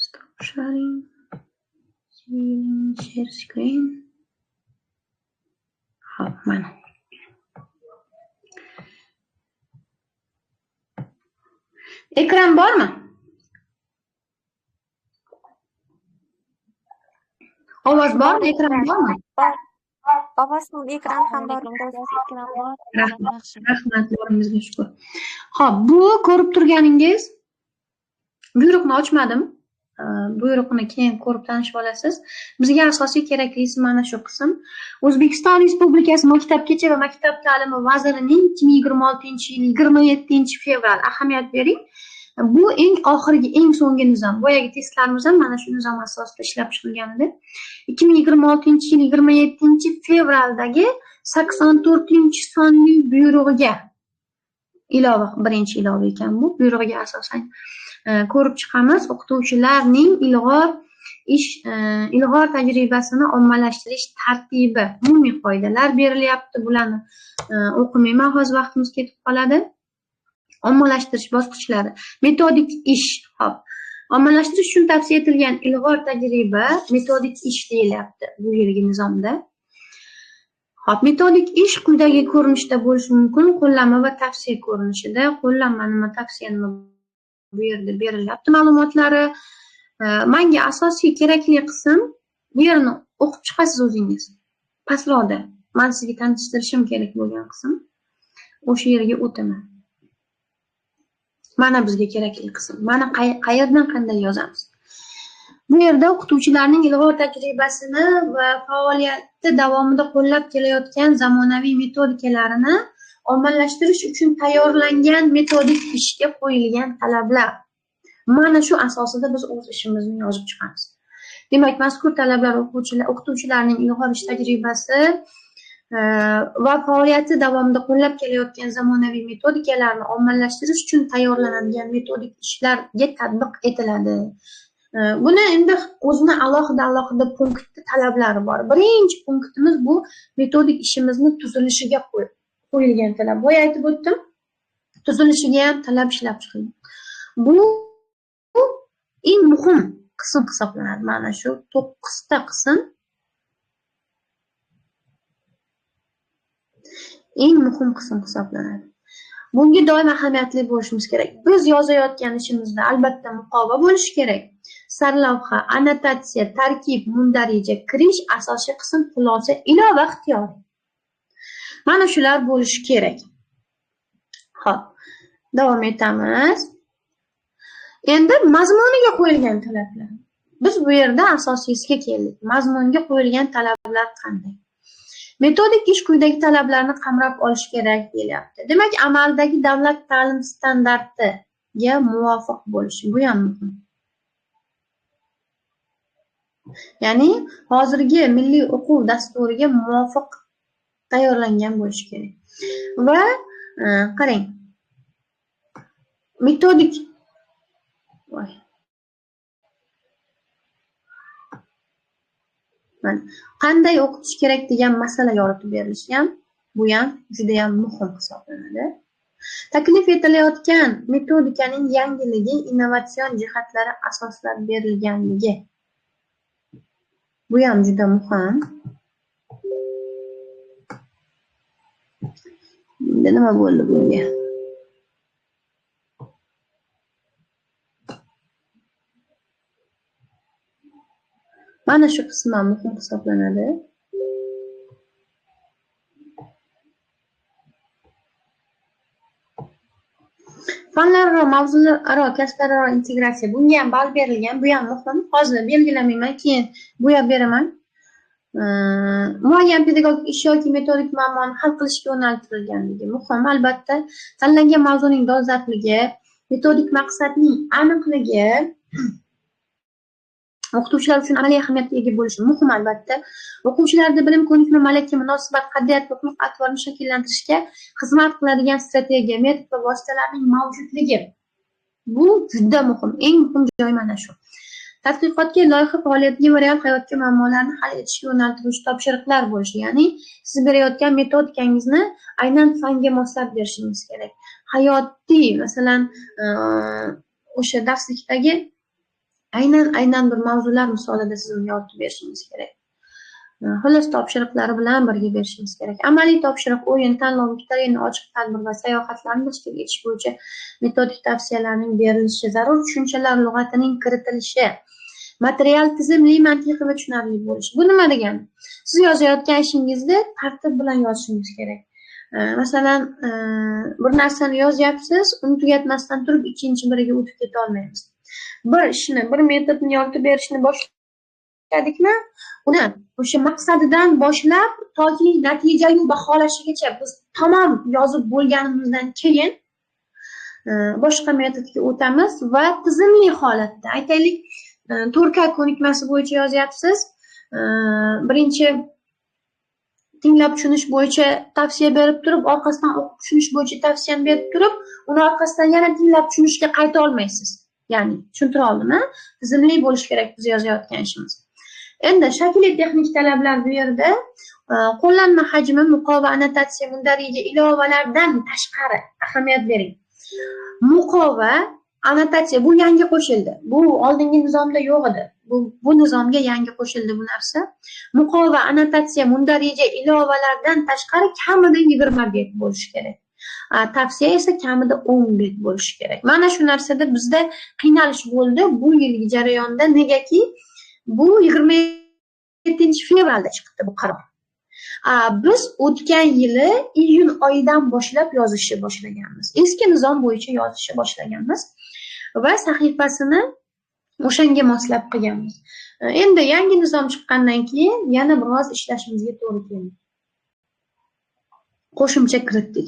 Stop sharing. Share screen. Xo'p, mana. Ekran bormi? Ovoz bormi? Ekran bormi? Ovoz ham, ekran ham bor. Rahmat, Xudoimizga shukr. Xo'p, bu ko'rib turganingiz buyruqni ochmadim. Buyruqni keyin ko'rib tanishib olasiz. Bizga asosiy keraklisi mana shu qism. O'zbekiston Respublikasi Maktabgacha va maktab ta'limi vazirining 2026-yil 27-fevral, ahamiyat bering. Bu eng oxirgi, eng so'nggi nizom. Boyagi testlarimiz ham mana shu nizom asosida ishlab chiqilgan edi. 2026-yil 27-fevraldagi 84-sonli buyrug'iga ilova, birinchi ilova ekan bu. Buyrug'iga asosan ko'rib chiqamiz. O'qituvchilarning ilg'or ilg'or tajribasini ommalashtirish tartibi, umumiy qoidalar berilyapti. Bularni o'qimayman, hozir vaqtimiz ketib qoladi. Ommalashtirish bosqichlari, metodik ish. Hop. Ommalashtirish uchun tavsiya etilgan ilg'or tajriba metodik ish deyilyapti bu yilgi nizomda. Hop, metodik ish quyidagi ko'rinishda bo'lishi mumkin. Qo'llanma va tavsiya ko'rinishida. Qo'llanma nima, tavsiya nima bu yerda berilyapti ma'lumotlari. Menga asosiy kerakli qism bu yerni o'qib chiqasiz o'zingiz. Pastroqda men sizga tanishtirishim kerak bo'lgan qism. O'sha yerga o'taman. Mana bizga kerakli qism. Mana qayerdan qanday yozamiz. Bu yerda o'qituvchilarning ilg'or tajribasini va faoliyati davomida qo'llab kelayotgan zamonaviy metodikalarini ommalashtirish uchun tayyorlangan metodik ishga qo'yilgan talablar. Mana shu asosida biz o'z ishimizni yozib chiqamiz. Demak, mazkur talablar o'qituvchilarning ilg'or ish tajribasi va faoliyati davomida qo'llab kelayotgan zamonaviy metodikalarni ommalashtirish uchun tayyorlanadigan metodik ishlarga tatbiq etiladi. Buni endi o'zini alohida punktda talablari bor. Birinchi punktimiz bu metodik ishimizni tuzilishiga qo'yilgan talab. Boya aytib o'tdim, tuzilishiga ham talab ishlab chiqilgan. Bu eng muhim qism hisoblanadi. Mana shu 9 ta qism eng muhim qism hisoblanadi. Bunga doim ahamiyatli bo'lishimiz kerak. Biz yozayotgan ishimizda albatta muqova bo'lishi kerak. Sarlavha, annotatsiya, tarkib, mundarija, kirish, asosiy qism, xulosa, ilova, ixtiyoriy. Mana shular bo'lishi kerak. Xo'p, davom etamiz. Endi mazmuniga qo'yilgan talablar. Biz bu yerda asosiysiga keldik. Mazmunga qo'yilgan talablar qanday? Metodik ish quyidagi talablarni qamrab olish kerak deyilyapti. Demak, amaldagi davlat ta'lim standartiga muvofiq bo'lishi, bu ham muhim. Ya'ni hozirgi milliy o'quv dasturiga muvofiq tayyorlangan bo'lishi kerak. Va qarang. Metodik qanday o'qitish kerak degan masala yoritib berilishi ham, bu ham juda ham muhim hisoblanadi. Taklif etilayotgan metodikaning yangiligi, innovatsion jihatlari asoslab berilganligi. Bu ham juda muhim. Nima bo'ldi bunga? Mana shu qism ham muhim hisoblanadi. Fanlararo, mavzulararo, kasblararo integratsiya. Bunga ham ball berilgan, bu ham muhim. Hozir belgilamayman, keyin bo'yab beraman. Muayyan pedagogik ish yoki metodik muammoni hal qilishga yo'naltirilganligi muhim. Albatta, tanlangan mavzuning dolzarbligi, metodik maqsadning aniqligi o'qituvchilar uchun amaliy ahamiyatga ega bo'lishi muhim albatta. O'quvchilarda bilim, ko'nikma, malaka, munosabat, qadriyat va xulq-atvorni shakllantirishga xizmat qiladigan strategiya, metod va vositalarning mavjudligi. Bu juda muhim. Eng muhim joy mana shu. Tadqiqotga, loyiha faoliyatiga va real hayotga muammolarni hal etishga yo'naltiruvchi topshiriqlar bo'lishi, ya'ni siz berayotgan metodikangizni aynan fanga moslab berishingiz kerak. Hayotiy, masalan, o'sha darslikdagi aynan bir mavzular misolida siz yoritib berishingiz kerak. Xullas topshiriqlari bilan birga berishingiz kerak. Amaliy topshiriq, o'yin, tanlov, viktorina, ochiq tadbir va sayohatlarni tashkil etish bo'yicha metodik tavsiyalarning berilishi, zarur tushunchalar lug'atining kiritilishi, material tizimli, mantiqiy va tushunarli bo'lishi. Bu nima degani? Siz yozayotgan ishingizda tartib bilan yozishingiz kerak. Masalan, bir narsani yozyapsiz, uni tugatmasdan turib ikkinchi biriga o'tib keta olmaymiz. Bir ishni, bir metodni yoritib berishni boshladikmi, uni o'sha maqsadidan boshlab toki natijayu baholashigacha biz tamom yozib bo'lganimizdan keyin boshqa metodga o'tamiz va tizimli holatda, aytaylik, 4K ko'nikmasi bo'yicha yozyapsiz. Birinchi tinglab tushunish bo'yicha tavsiya berib turib, orqasidan o'qib tushunish bo'yicha tavsiyani berib turib, uni orqasidan yana tinglab tushunishga qayta olmaysiz. Ya'ni tushuntira oldimmi? Tizimli bo'lishi kerak biz yozayotgan ishimiz. Endi shakliy texnik talablar bu yerda qo'llanma hajmi, muqova va annotatsiya mundarija ilovalardan tashqari ahamiyat bering. Muqova, annotatsiya bu yangi qo'shildi. Bu oldingi nizomda yo'q edi. Bu nizomga yangi qo'shildi bu narsa. Muqova va annotatsiya mundarija ilovalardan tashqari kamida 20 bet bo'lishi kerak. Tavsiya esa kamida 10 bet bo'lishi kerak. Mana shu narsada bizda qiynalish bo'ldi bu yilgi jarayonda. Negaki bu 27-fevralda chiqdi bu qaror. Biz o'tgan yili iyun oyidan boshlab yozishni boshlaganmiz. Eski nizom bo'yicha yozishni boshlaganmiz va sahifasini o'shanga moslab qilganmiz. Endi yangi nizom chiqqandan keyin yana biroz ishlashimizga to'g'ri keldi. Qo'shimcha kiritdik.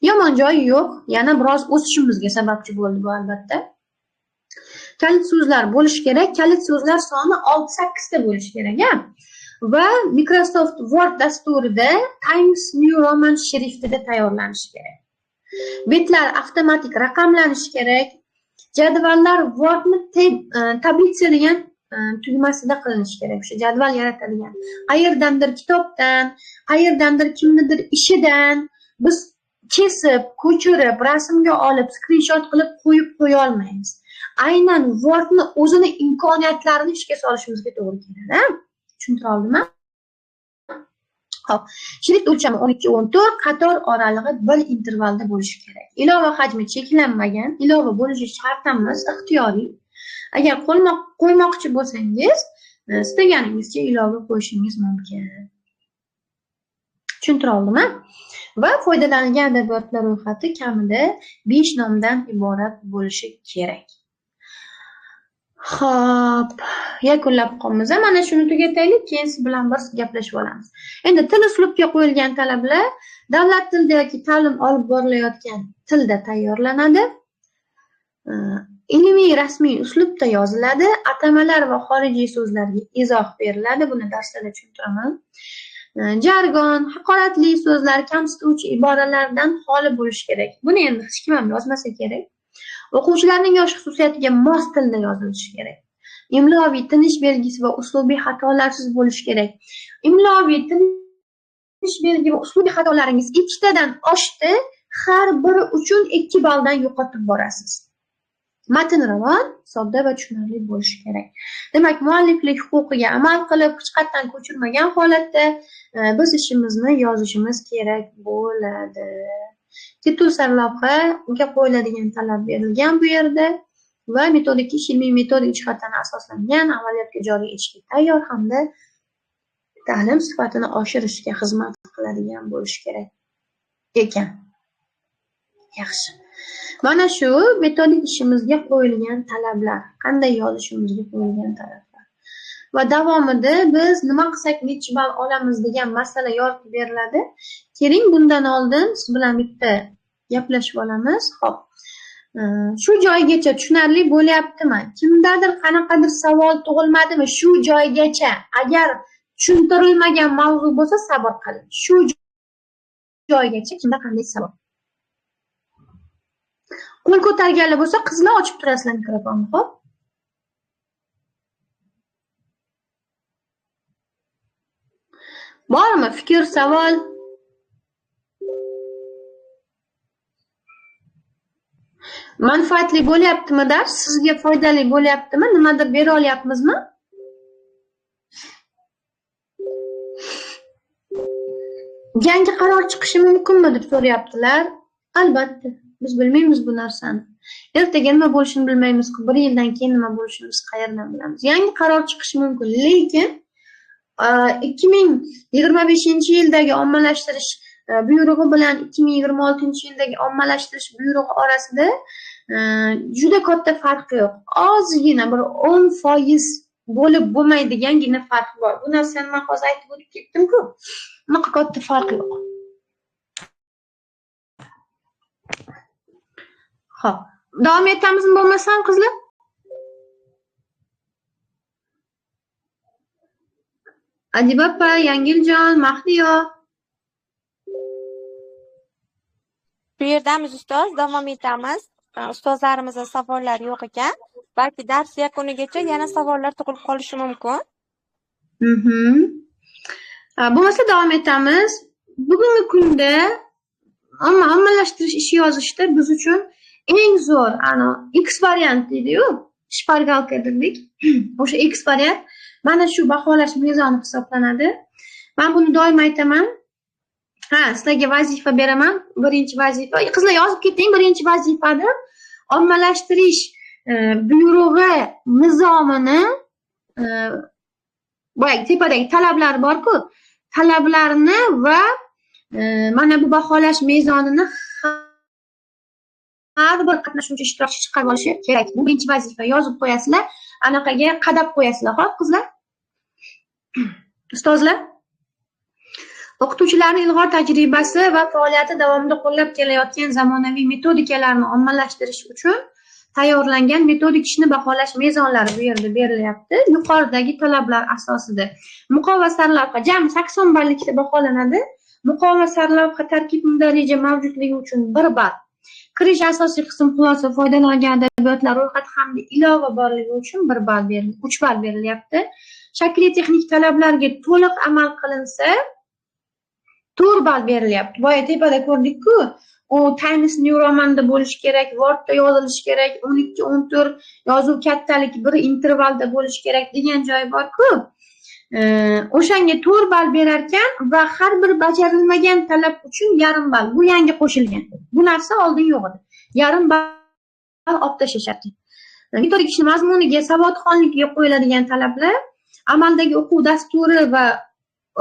Yomon joyi yo'q, yana biroz o'sishimizga sababchi bo'ldi bu albatta. Kalit so'zlar bo'lishi kerak. Kalit so'zlar soni 6-8 ta bo'lishi kerak, va Microsoft Word dasturida Times New Roman shriftida tayyorlanishi kerak. Betlar avtomatik raqamlanishi kerak. Jadvallar Wordni tablitsa degan tugmasida qilinishi kerak. O'sha jadval yaratadigan. Qayerdandir kitobdan, qayerdandir kimnidir ishidan biz kesib, ko'chirib, rasmga olib, skrinshot qilib qo'yib qo'ya olmaymiz. Aynan Wordni o'zini imkoniyatlarini ishga solishimizga to'g'ri keladi. Tushuntira oldimmi? Xo'p, shrift o'lchami 12-14, qator oralig'i 1 intervalda bo'lishi kerak. Ilova hajmi cheklanmagan, ilova bo'lishi shart emas, ixtiyoriy. Agar qo'ymoqchi bo'lsangiz, istaganingizcha ilova qo'yishingiz mumkin. Tushuntira oldimmi? Va foydalanilgan adabiyotlar ro'yxati kamida 5 nomdan iborat bo'lishi kerak. Xo'p, yakunlab qolamiz. Mana shuni tugataylik, keyin siz bilan bir gaplashib olamiz. Endi til uslubga qo'yilgan talablar davlat tilida yoki ta'lim olib borilayotgan tilda tayyorlanadi. Ilmiy rasmiy uslubda yoziladi. Atamalar va xorijiy so'zlarga izoh beriladi. Buni darslarda tushuntiraman. Jargon, haqoratli so'zlar, kamsituvchi iboralardan xoli bo'lishi kerak. Buni endi hech kim ham yozmasa kerak. O'quvchilarning yosh xususiyatiga mos tilda yozilishi kerak. Imloviy tinish belgisi va uslubiy xatolarsiz bo'lishi kerak. Imloviy tinish belgi va uslubiy xatolaringiz 2 tadan oshdi, har biri uchun 2 balldan yo'qotib borasiz. Matn ravon, sodda va tushunarli bo'lishi kerak. Demak, mualliflik huquqiga amal qilib, hech qatdan ko'chirmagan holatda biz ishimizni yozishimiz kerak bo'ladi. Titul sarlavhaga qo'yiladigan talab berilgan bu yerda va metodik ish ilmiy metodik jihatdan asoslangan, amaliyotga joriy etishga tayyor hamda ta'lim sifatini oshirishga xizmat qiladigan bo'lishi kerak ekan. Yaxshi. Mana shu metodik ishimizga qo'yilgan talablar, qanday yozishimizga qo'yilgan talablar. Va davomida biz nima qilsak necha ball olamiz degan masala yoritib beriladi. Keling, bundan oldin siz bilan bitta gaplashib olamiz. Xo'p. Shu joygacha tushunarli bo'lyaptimi? Kimdadir qanaqadir savol tug'ilmadimi? Shu joygacha agar tushuntirilmagan mavzu bo'lsa sabr qiling. Shu joygacha kimda qanday savol? Qo'l ko'targanlar bo'lsa, qizlar ochib turasizlar mikrofonni, xo'p? Bormi fikr, savol? Manfaatli bo'lyaptimi dars? Sizga foydali bo'lyaptimi? Nimadir bera olyapmizmi? Yangi qaror chiqishi mumkinmi deb so'rayaptilar. Albatta. Biz bilmaymiz bu narsani. Ertaga nima bo'lishini bilmaymiz-ku. 1 yildan keyin nima bo'lishini biz qayerdan bilamiz? Yangi qaror chiqishi mumkin, lekin 2025-yildagi ommalashtirish buyrug'i bilan 2026-yildagi ommalashtirish buyrug'i orasida juda katta farq yo'q. Ozgina bir 10% bo'lib bo'lmaydigangina farq bor. Bu narsani men hozir aytib o'tib ketdim-ku. Unaqa katta farq yo'q. Xo'p, davom etamizmi bo'lmasam qizlar? Adiba opa, Yangiljon, Mahliyo. Bu yerdamiz ustoz, davom etamiz. Ustozlarimizning savollari yo'q ekan. balki dars yakunigacha yana savollar tug'ilib qolishi mumkin. Bo'lmasa davom etamiz. Bugungi kunda ommalashtirish ishi yozishda biz uchun eng zo'r X variant deydi-yu, shpargalka dedik. O'sha X variant mana shu baholash mezoni hisoblanadi. Men buni doim aytaman. Sizlarga vazifa beraman. Birinchi vazifa. Qizlar yozib keting, birinchi vazifada ommalashtirish byurog'i nizomini boyagi tepadagi talablar bor-ku, talablarni va mana bu baholash mezonini har bir qatnashuvchi ishtirokchi chiqarib olishi kerak. Bu birinchi vazifa. Yozib qo'yasizlar, anaqaga qadab qo'yasizlar, xo'p qizlar? Ustozlar, o'qituvchilarning ilg'or tajribasi va faoliyati davomida qo'llab kelayotgan zamonaviy metodikalarni ommalashtirish uchun tayyorlangan metodik ishni baholash mezonlari bu yerda berilyapti. Yuqoridagi talablar asosida muqova sarlavha jami 80 ballikda baholanadi. Muqova sarlavha tarkib darajasi mavjudligi uchun 1 ball. Kirish asosiy qism xulosa foydalangan adabiyotlar ro'yxati hamda ilova borligi uchun 1 ball berildi, 3 ball berilyapti. Shakliy texnik talablarga to'liq amal qilinsa 4 ball berilyapti. Boya tepada ko'rdik-ku, u Times New Roman'da bo'lishi kerak, Word'da yozilishi kerak, 12-14 yozuv kattalik bir intervalda bo'lishi kerak degan joy bor-ku. O'shanga 4 ball berar ekan va har bir bajarilmagan talab uchun yarim ball. Bu yangi qo'shilgan. Bu narsa oldin yo'q edi. Yarim ball olib tashlashardi. Metodik ishning mazmuniga, savodxonligiga qo'yiladigan talablar amaldagi o'quv dasturi va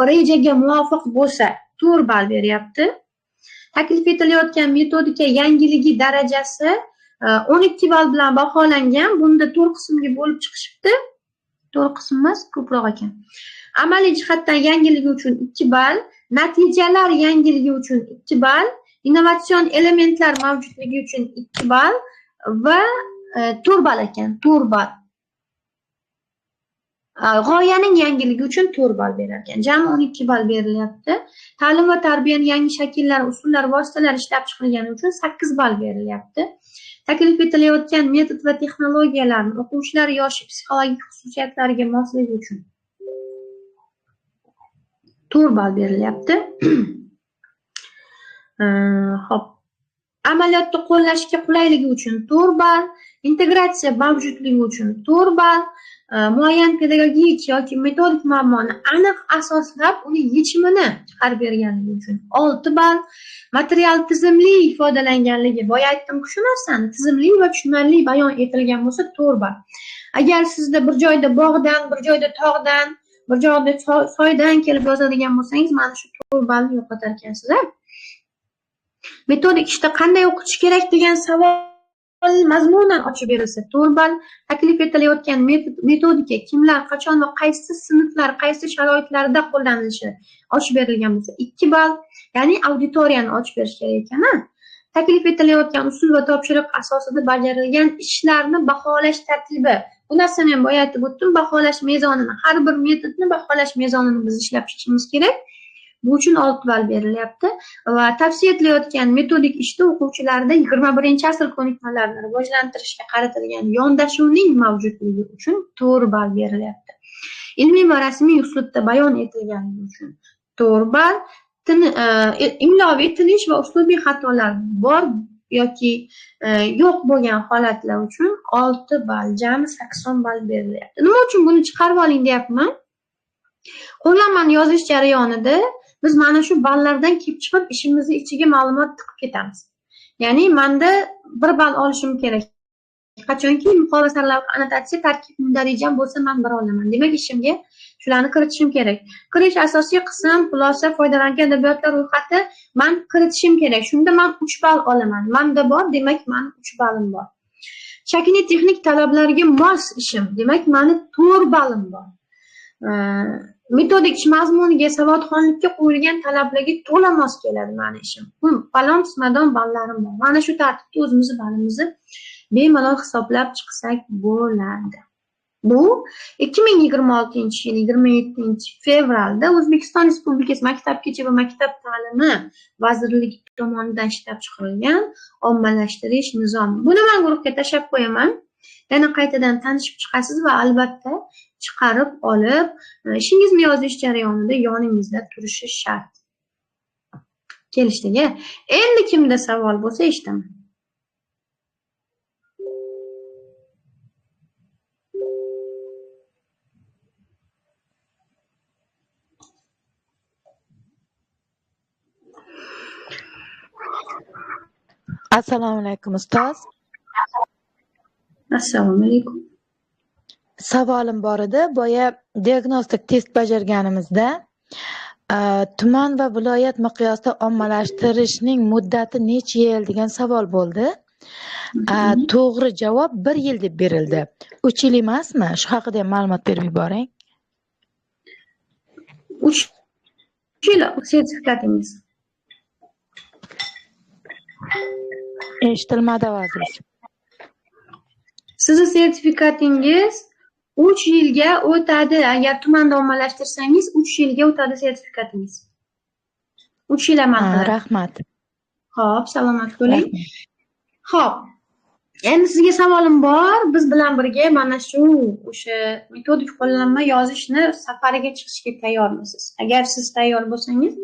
rejaga muvofiq bo'lsa 4 ball beryapti. Taklif etilayotgan metodika yangiligi darajasi 12 ball bilan baholangan. Bunda 4 qismga bo'lib chiqishibdi. 4 qism emas, ko'proq ekan. Amaliy jihatdan yangiligi uchun 2 ball, natijalar yangiligi uchun 2 ball, innovatsion elementlar mavjudligi uchun 2 ball va 4 ball ekan, 4 ball. G'oyaning yangiligi uchun 4 ball berar ekan. Jami 12 ball berilyapti. Ta'lim va tarbiyaning yangi shakllari, usullar, vositalar ishlab chiqilgani uchun 8 ball berilyapti. Taklif etilayotgan metod va texnologiyalarni o'quvchilar yoshi psixologik xususiyatlariga mosligi uchun 4 ball berilyapti. Xo'p. Amaliyotda qo'llashga qulayligi uchun 4 ball, integratsiya mavjudligi uchun 4 ball, muayyan pedagogik yoki metodik muammoni aniq asoslab uni yechimini chiqarib berganligi uchun 6 ball, material tizimli ifodalanganligi, boya aytdim-ku shu narsani, tizimli va tushunarli bayon etilgan bo'lsa 4 ball. Agar sizda bir joyda bog'dan, bir joyda tog'dan, bir joyda soydan kelib yozadigan bo'lsangiz, mana shu 4 ballni yo'qotar ekansiz. Metodik ishda qanday o'qitish kerak degan savol mazmunan ochib berilsa 4 ball, taklif etilayotgan metodika kimlar, qachon va qaysi sinflar, qaysi sharoitlarda qo'llanilishi ochib berilgan bo'lsa 2 ball, ya'ni auditoriyani ochib berish kerak ekan. Taklif etilayotgan usul va topshiriq asosida bajarilgan ishlarni baholash tartibi. Bu narsani ham boya aytib o'tdim, baholash mezonini, har bir metodni baholash mezonini biz ishlab chiqishimiz kerak. Bu uchun 6 ball berilyapti va tavsiya etilayotgan metodik ishda o'quvchilarda 21-asr ko'nikmalarini rivojlantirishga qaratilgan yondashuvning mavjudligi uchun 4 ball berilyapti. Ilmiy va rasmiy uslubda bayon etilganligi uchun 4 ball, imloviy, tinish va uslubiy xatolar bor yoki yo'q bo'lgan holatlar uchun 6 ball, jami 80 ball berilyapti. Nima uchun buni chiqarib oling deyapman? Qo'llanmani yozish jarayonida biz mana shu ballardan kelib chiqib ishimizni ichiga ma'lumot tiqib ketamiz. Ya'ni menda 1 ball olishim kerak. Qachonki muqova sarlavha annotatsiya tarkib darajam bo'lsa men 1 olaman. Demak, ishimga shularni kiritishim kerak. Kirish asosiy qism, xulosa foydalangan adabiyotlar ro'yxati men kiritishim kerak. Shunda men 3 ball olaman. Menda bor, demak men 3 ballim bor. Shakliy texnik talablarga mos ishim, demak meni 4 ballim bor. Metodik ish mazmuniga, savodxonlikka qo'yilgan talablarga to'la mos keladi meni ishim. Falon qismadan ballarim bor. Mana shu tartibda o'zimizni ballimizni bemalol hisoblab chiqsak bo'ladi. Bu 2026-yil 27-fevralda O'zbekiston Respublikasi Maktabgacha va maktab ta'limi vazirligi tomonidan ishlab chiqarilgan ommalashtirish nizomi. Buni men guruhga tashlab qo'yaman. yana qaytadan tanishib chiqasiz va albatta chiqarib olib ishingizni yozish jarayonida yoningizda turishi shart. Kelishdik. Endi kimda savol bo'lsa eshitaman. Assalomu alaykum ustoz. Assalomu alaykum. Savolim bor edi. Boya diagnostik test bajarganimizda tuman va viloyat miqyosida ommalashtirishning muddati necha yil degan savol bo'ldi. To'g'ri javob 1 yil deb berildi. 3 yil emasmi? Shu haqida ham ma'lumot berib yuboring. 3 yil sertifikatingiz. Eshitilmadi aziz. Sizni sertifikatingiz 3 yilga o'tadi. Agar tumanda ommalashtirsangiz 3 yilga o'tadi sertifikatingiz. 3 yil amal qiladi. Rahmat. Xo'p, salomat bo'ling. Xo'p. Endi sizga savolim bor. Biz bilan birga mana shu o'sha metodik qo'llanma yozishni safariga chiqishga tayyormisiz? Agar siz tayyor bo'lsangiz,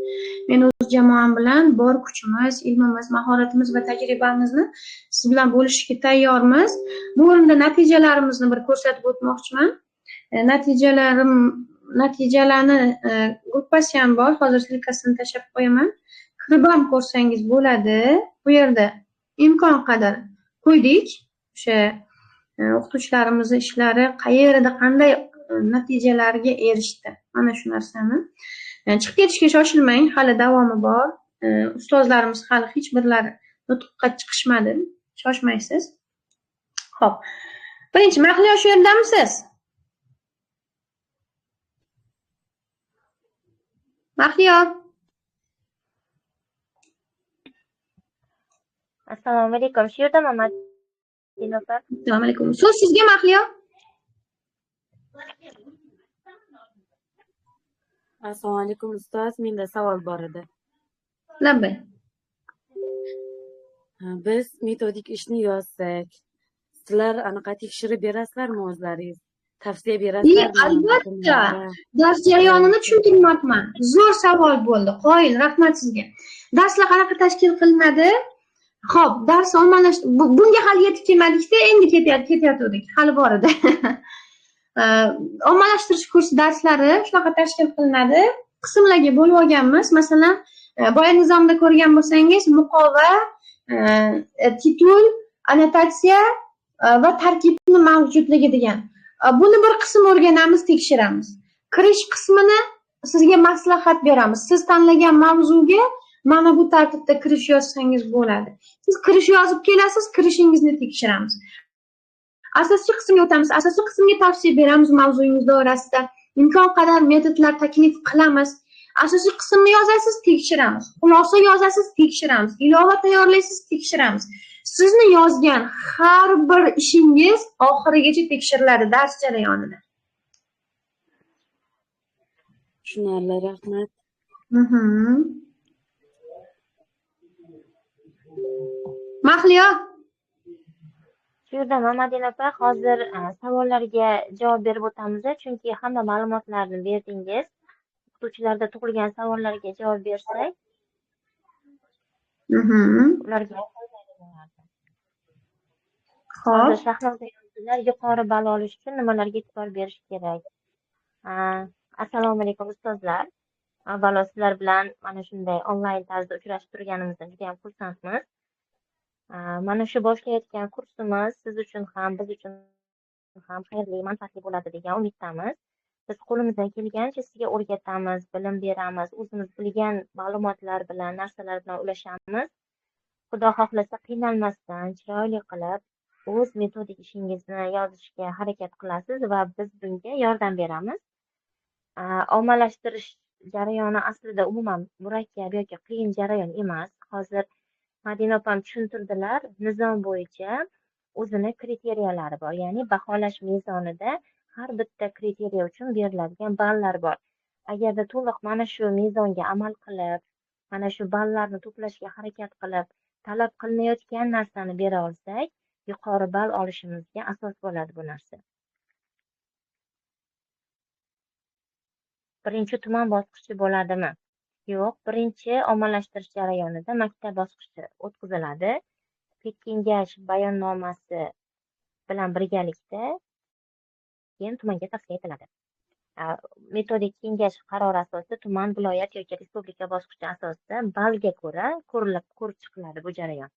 men o'z jamoam bilan bor kuchimiz, ilmimiz, mahoratimiz va tajribamizni siz bilan bo'lishishga tayyormiz. Bu o'rinda natijalarimizni bir ko'rsatib o'tmoqchiman. Natijalarni gruppasi ham bor. Hozir silkasini tashlab qo'yaman. Kirib ham ko'rsangiz bo'ladi. Bu yerda imkon qadar qo'ydik. O'sha o'qituvchilarimizning ishlari qayerda qanday natijalarga erishdi. Mana shu narsani. Chiqib ketishga shoshilmang, hali davomi bor. Ustozlarimiz hali hech birlari nutqqa chiqishmadi. Shoshmaysiz. Xo'p. Birinchi Mahliyo shu yerdamisiz? Mahliyo. Assalomu alaykum. Shu yerdaman Madina opa. Assalomu alaykum. So'z sizga Mahliyo. Assalomu alaykum ustoz. Menda savol bor edi. Labbay. Biz metodik ishni yozsak, sizlar anaqa tekshirib berasizlarmi o'zlaringiz? Tavsiya berasizlarmi? Albatta. Dars jarayonini tushuntirmoqman. Zo'r savol bo'ldi. Qoyil, rahmat sizga. Darslar qanaqa tashkil qilinadi? Xo'p, dars bunga hali yetib kelmadikda, endi ketayotgandik. Hali bor edi. Ommalashtirish kursi darslari shunaqa tashkil qilinadi. Qismlarga bo'lib olganmiz. Masalan, boya nizomda ko'rgan bo'lsangiz, muqova, titul, annotatsiya va tarkibni mavjudligi degan. Buni bir qism o'rganamiz, tekshiramiz. Kirish qismini sizga maslahat beramiz. Siz tanlagan mavzuga mana bu tartibda kirish yozsangiz bo'ladi. Siz kirish yozib kelasiz, kirishingizni tekshiramiz. Asosiy qismga o'tamiz. Asosiy qismga tavsiya beramiz mavzuyingiz doirasida. Imkon qadar metodlar taklif qilamiz. Asosiy qismni yozasiz, tekshiramiz. Xulosa yozasiz, tekshiramiz. Ilova tayyorlaysiz, tekshiramiz. Sizni yozgan har bir ishingiz oxirigacha tekshiriladi dars jarayonida. Tushunarli, rahmat. Mahliyo. Shu yerdaman Madina opa. Hozir savollarga javob berib o'tamiz, chunki hamma ma'lumotlarni berdingiz. O'qituvchilarda tug'ilgan savollarga javob bersak, ularga hozir shaxmatda yozdilar, yuqori ball olish uchun nimalarga e'tibor berish kerak? Assalomu alaykum ustozlar. Avvalo sizlar bilan mana shunday onlayn tarzda uchrashib turganimizdan juda ham xursandmiz. Mana shu boshlayotgan kursimiz siz uchun ham, biz uchun ham xayrli, manfaatli bo'ladi degan umiddamiz. Biz qo'limizdan kelgancha sizga o'rgatamiz, bilim beramiz, o'zimiz bilgan ma'lumotlar bilan, narsalar bilan ulashamiz. Xudo xohlasa qiynalmasdan, chiroyli qilib o'z metodik ishingizni yozishga harakat qilasiz va biz bunga yordam beramiz. Ommalashtirish jarayoni aslida umuman murakkab yoki qiyin jarayon emas. Hozir Madina opam tushuntirdilar. Nizom bo'yicha o'zini kriteriyalar bor. Ya'ni baholash mezonida har bitta kriteriya uchun beriladigan ballar bor. Agarda to'liq mana shu mezonga amal qilib, mana shu ballarni to'plashga harakat qilib, talab qilinayotgan narsani bera olsak, yuqori ball olishimizga asos bo'ladi bu narsa. Birinchi tuman bosqichi bo'ladimi? Yo'q, birinchi ommalashtirish jarayonida maktab bosqichi o'tkaziladi. Kengash bayonnomasi bilan birgalikda keyin tumanga tavsiya etiladi. Metodik kengash qarori asosida tuman, viloyat yoki respublika bosqichi asosida ballga ko'ra ko'rib chiqiladi bu jarayon.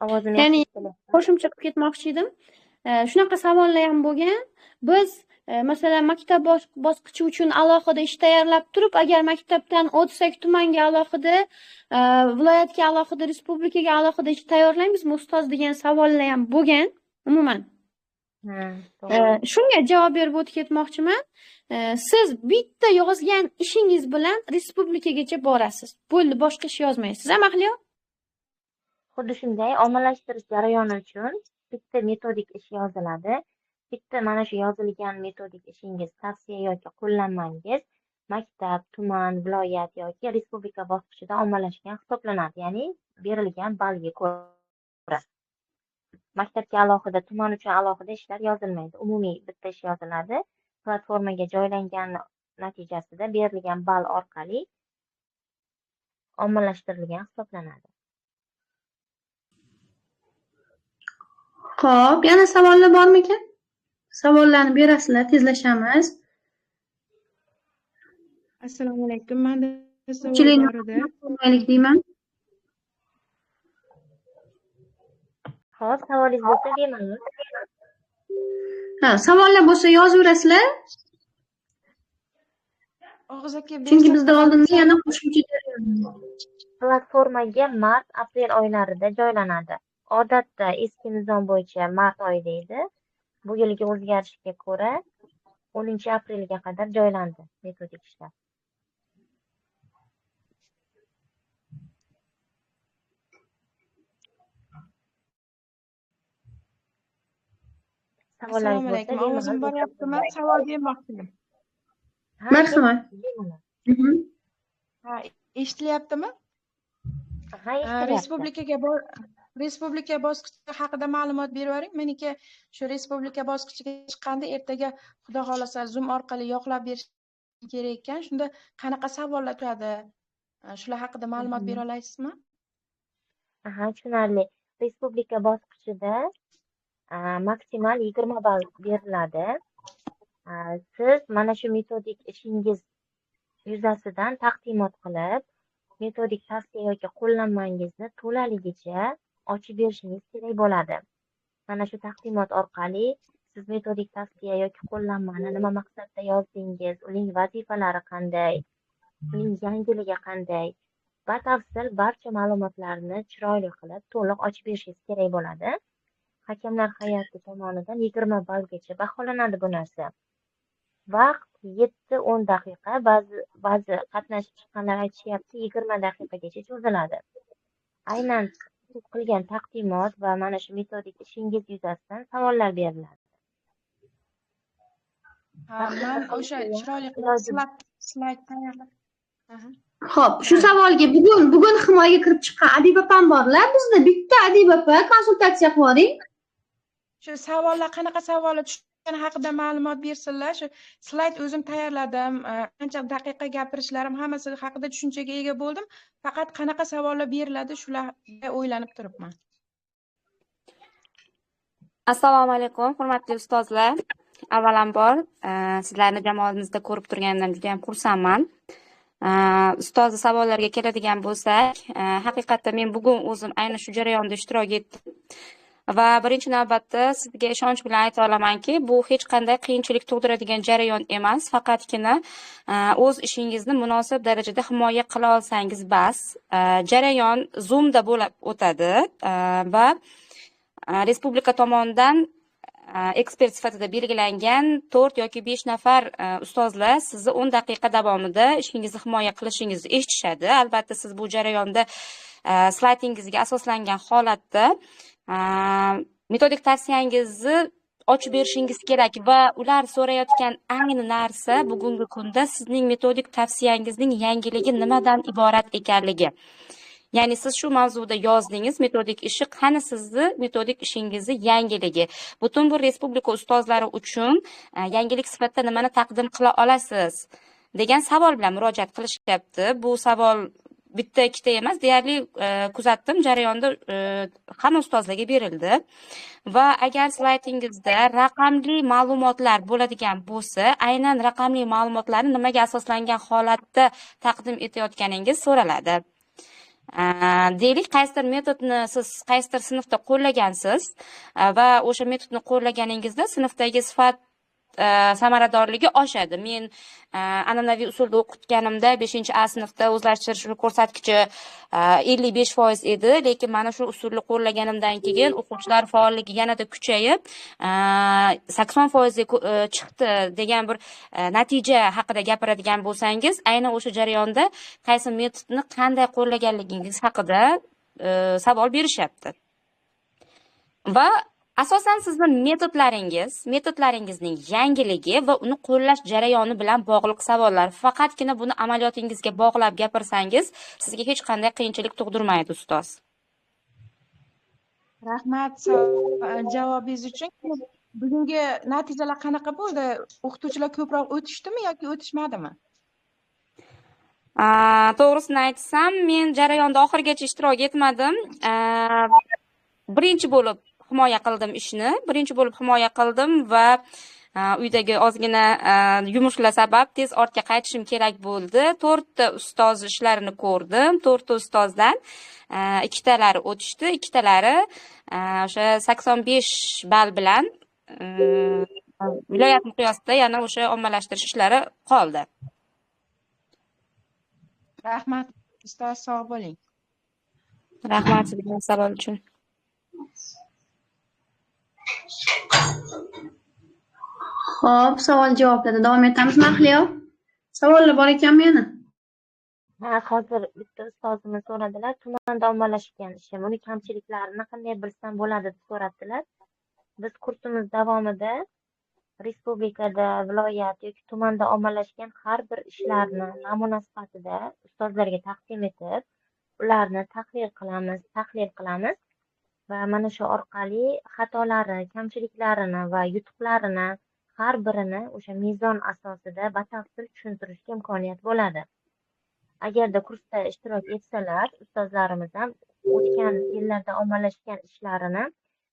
Ovozim Ya'ni yaxshi eshitilyapti? qo'shimcha qilib ketmoqchi edim. Shunaqa savollar ham bo'lgan. Biz masalan maktab bosqichi uchun alohida ish tayyorlab turib, agar maktabdan o'tsak tumanga alohida, viloyatga alohida, respublikaga alohida ish tayyorlaymizmi ustoz degan savollar ham bo'lgan umuman. To'g'ri. Shunga javob berib o'tib ketmoqchiman. Siz bitta yozgan ishingiz bilan respublikagacha borasiz. Bo'ldi, boshqa ish yozmaysiz. Mahliyo? Xuddi shunday ommalashtirish jarayoni uchun bitta metodik ish yoziladi. Bitta mana shu yozilgan metodik ishingiz, tavsiya yoki qo'llanmangiz maktab, tuman, viloyat yoki respublika bosqichida ommalashgan hisoblanadi. Ya'ni berilgan ballga ko'ra. Maktabga alohida, tuman uchun alohida ishlar yozilmaydi. Umumiy bitta ish yoziladi. Platformaga joylangan natijasida berilgan ball orqali ommalashtirilgan hisoblanadi. Xo'p, yana savollar bormikan? Savollarni berasizlar, tezlashamiz. Assalomu alaykum. Menda savol Ko'pchilikni bor edi. qo'ymaylik deyman. Xo'p, savolingiz bo'lsa bemalol. Savollar bo'lsa yozaverasizlar. Og'iz aka, Chunki bizda oldinda yana qo'shimcha jarayon bor. Platformaga mart-aprel oylarida joylanadi. Odatda eski nizom bo'yicha mart oyida edi. Bu yilgi o'zgarishga ko'ra 10-aprelga qadar joylandi metodik ishlar. Assalomu alaykum. Ovozim boryaptimi? Savol bermoqchiman. Marhamat. bemalol. Ha, eshitilyaptimi? Ha, eshitilyapti. Respublika bosqichi haqida ma'lumot berib yuboring. Meniki shu respublika bosqichiga chiqqanda ertaga Xudo xolasa Zoom orqali yoqlab berish kerak ekan. Shunda qanaqa savollar turadi? Shular haqida ma'lumot bera olasizmi? Aha, tushunarli. Respublika bosqichida maksimal 20 ball beriladi. Siz mana shu metodik ishingiz yuzasidan taqdimot qilib, metodik tavsiya yoki qo'llanmangizni to'laligicha ochib berishingiz kerak bo'ladi. Mana shu taqdimot orqali siz metodik tavsiya yoki qo'llanmani nima maqsadda yozdingiz, uning vazifalari qanday, uning yangiligi qanday, batafsil barcha ma'lumotlarni chiroyli qilib to'liq ochib berishingiz kerak bo'ladi. Hakamlar hay'ati tomonidan 20 ballgacha baholanadi bu narsa. Vaqt 7-10 daqiqa, ba'zi qatnashib chiqqanlar aytishyapti 20 daqiqagacha cho'ziladi. Aynan siz qilgan taqdimot va mana shu metodik ishingiz yuzasidan savollar beriladi. Ha, men o'sha chiroyli qilib slayd tayyorlab. Xo'p, shu savolga bugun himoyaga kirib chiqqan Adib opam borlar. Bizda bitta Adib opa konsultatsiya qiling. Shu savollar qanaqa savollar tushgani haqida ma'lumot bersinlar. Shu slayd o'zim tayyorladim. Qancha daqiqa gapirishlarim hammasi haqida tushunchaga ega bo'ldim. Faqat qanaqa savollar beriladi, shularga o'ylanib turibman. Assalomu alaykum, hurmatli ustozlar. Avvalambor, sizlarni jamoamizda ko'rib turganimdan juda ham xursandman. Ustozni savollariga keladigan bo'lsak, haqiqatda men bugun o'zim ayni shu jarayonda ishtirok etdim. Va birinchi navbatda sizga ishonch bilan ayta olamanki, bu hech qanday qiyinchilik tug'diradigan jarayon emas, faqatgina o'z ishingizni munosib darajada himoya qila olsangiz bas. Jarayon Zoomda bo'lib o'tadi va respublika tomonidan ekspert sifatida belgilangan 4 yoki 5 nafar ustozlar sizni 10 daqiqa davomida ishingizni himoya qilishingizni eshitishadi. Albatta siz bu jarayonda slaydingizga asoslangan holatda metodik tavsiyangizni ochib berishingiz kerak va ular so'rayotgan ayni narsa bugungi kunda sizning metodik tavsiyangizning yangiligi nimadan iborat ekanligi. Ya'ni siz shu mavzuda yozdingiz, metodik ishi qani sizni metodik ishingizni yangiligi. Butun bu respublika ustozlari uchun yangilik sifatida nimani taqdim qila olasiz degan savol bilan murojaat qilishyapti. Bu savol bitta ikkita emas, deyarli kuzatdim jarayonda hamma ustozlarga berildi. Va agar slaydingizda raqamli ma'lumotlar bo'ladigan bo'lsa, aynan raqamli ma'lumotlarni nimaga asoslangan holatda taqdim etayotganingiz so'raladi. Deylik, qaysidir metodni siz qaysidir sinfda qo'llagansiz va o'sha metodni qo'llaganingizda sinfdagi sifat samaradorligi oshadi. Men an'anaviy usulda o'qitganimda 5A sinfda o'zlashtirish ko'rsatkichi 55% edi, lekin mana shu usulni qo'llaganimdan keyin o'quvchilar faolligi yanada kuchayib 80% ga chiqdi degan bir natija haqida gapiradigan bo'lsangiz, aynan o'sha jarayonda qaysi metodni qanday qo'llaganligingiz haqida savol berishyapti. Va asosan sizning metodlaringizning yangiligi va uni qo'llash jarayoni bilan bog'liq savollar. Faqatgina buni amaliyotingizga bog'lab gapirsangiz, sizga hech qanday qiyinchilik tug'dirmaydi ustoz. Rahmat javobingiz uchun. Bugungi natijalar qanaqa bo'ldi? O'qituvchilar ko'proq o'tishdimi yoki o'tishmadimi? To'g'risini aytsam, men jarayonda oxirigacha ishtirok etmadim. Birinchi bo'lib himoya qildim ishni. Birinchi bo'lib himoya qildim va uydagi ozgina yumushlar sabab tez ortga qaytishim kerak bo'ldi. 4 ta ustoz ishlarini ko'rdim. 4 ta ustozdan ikkitalari o'tishdi, ikkitalari o'sha 85 ball bilan viloyat miqyosida yana o'sha ommalashtirish ishlari qoldi. Rahmat, ustoz, sog' bo'ling. Rahmat sizga savol uchun. Xo'p, savol javoblarda davom etamiz. Mahliyo, savollar bor ekanmi yana? Hozir bitta ustozimiz so'radilar, tumanda ommalashgan ishim, uni kamchiliklarini qanday bilsam bo'ladi deb so'radilar. Biz kursimiz davomida respublikada, viloyat yoki tumanda ommalashgan har bir ishlarni namuna sifatida ustozlarga taqdim etib, ularni tahlil qilamiz va mana shu orqali xatolari, kamchiliklarini va yutuqlarini har birini o'sha mezon asosida batafsil tushuntirishga imkoniyat bo'ladi. Agarda kursda ishtirok etsalar, ustozlarimiz ham o'tgan yillarda ommalashgan ishlarini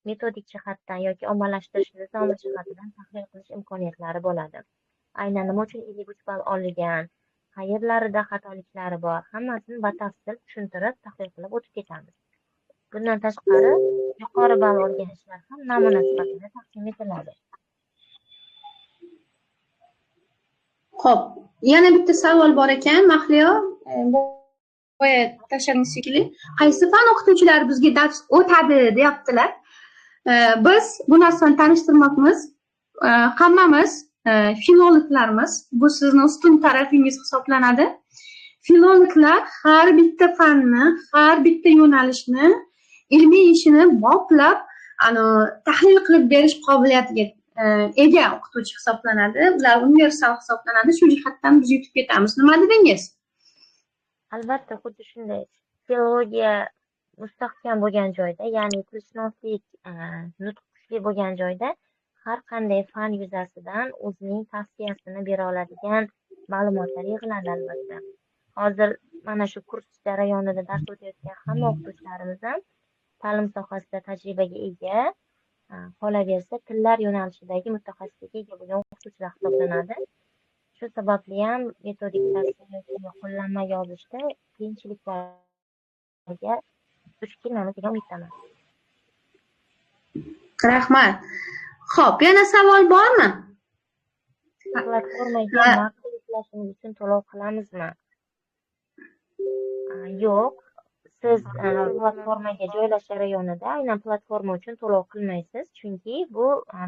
metodik jihatdan yoki ommalashtirish nizomi jihatidan tahlil qilish imkoniyatlari bo'ladi. Aynan nima uchun 53 ball olgan, qayerlarida xatoliklari bor, hammasini batafsil tushuntirib, tahlil qilib o'tib ketamiz. Bundan tashqari, yuqori ball olgan ishlar ham namuna sifatida taqdim etiladi. Xo'p, yana bitta savol bor ekan, Mahliyo. Boya tashladingiz shekilli. Qaysi fan o'qituvchilari bizga dars o'tadi deyaptilar. Biz bu narsani tanishtirmoqmiz. Hammamiz filologlarmiz. Bu sizning ustun tarafingiz hisoblanadi. Filologlar har bitta fanni, har bitta yo'nalishni, ilmiy ishini boplab, tahlil qilib berish qobiliyatiga ega o'qituvchi hisoblanadi. Ular universal hisoblanadi. Shu jihatdan biz yutib ketamiz. Nima dedingiz? Albatta, xuddi shunday. Filologiya mustahkam bo'lgan joyda, ya'ni tilshunoslik nutq kuchli bo'lgan joyda har qanday fan yuzasidan o'zining tavsiyasini bera oladigan ma'lumotlar yig'iladi albatta. Hozir mana shu kurs jarayonida dars o'tayotgan hamma o'qituvchilarimiz ham ta'lim sohasida tajribaga ega, qolaversa tillar yo'nalishidagi mutaxassislikka ega bo'lgan o'qituvchilar hisoblanadi. Shu sababli ham metodik tavsiya yoki qo'llanma yozishda qiyinchiliklarga duch kelmaymiz degan umiddaman. Rahmat. Xo'p, yana savol bormi? Platformaga ma'qul yuklashimiz uchun to'lov qilamizmi? Yo'q. Siz platformaga joylash jarayonida aynan platforma uchun to'lov qilmaysiz, chunki bu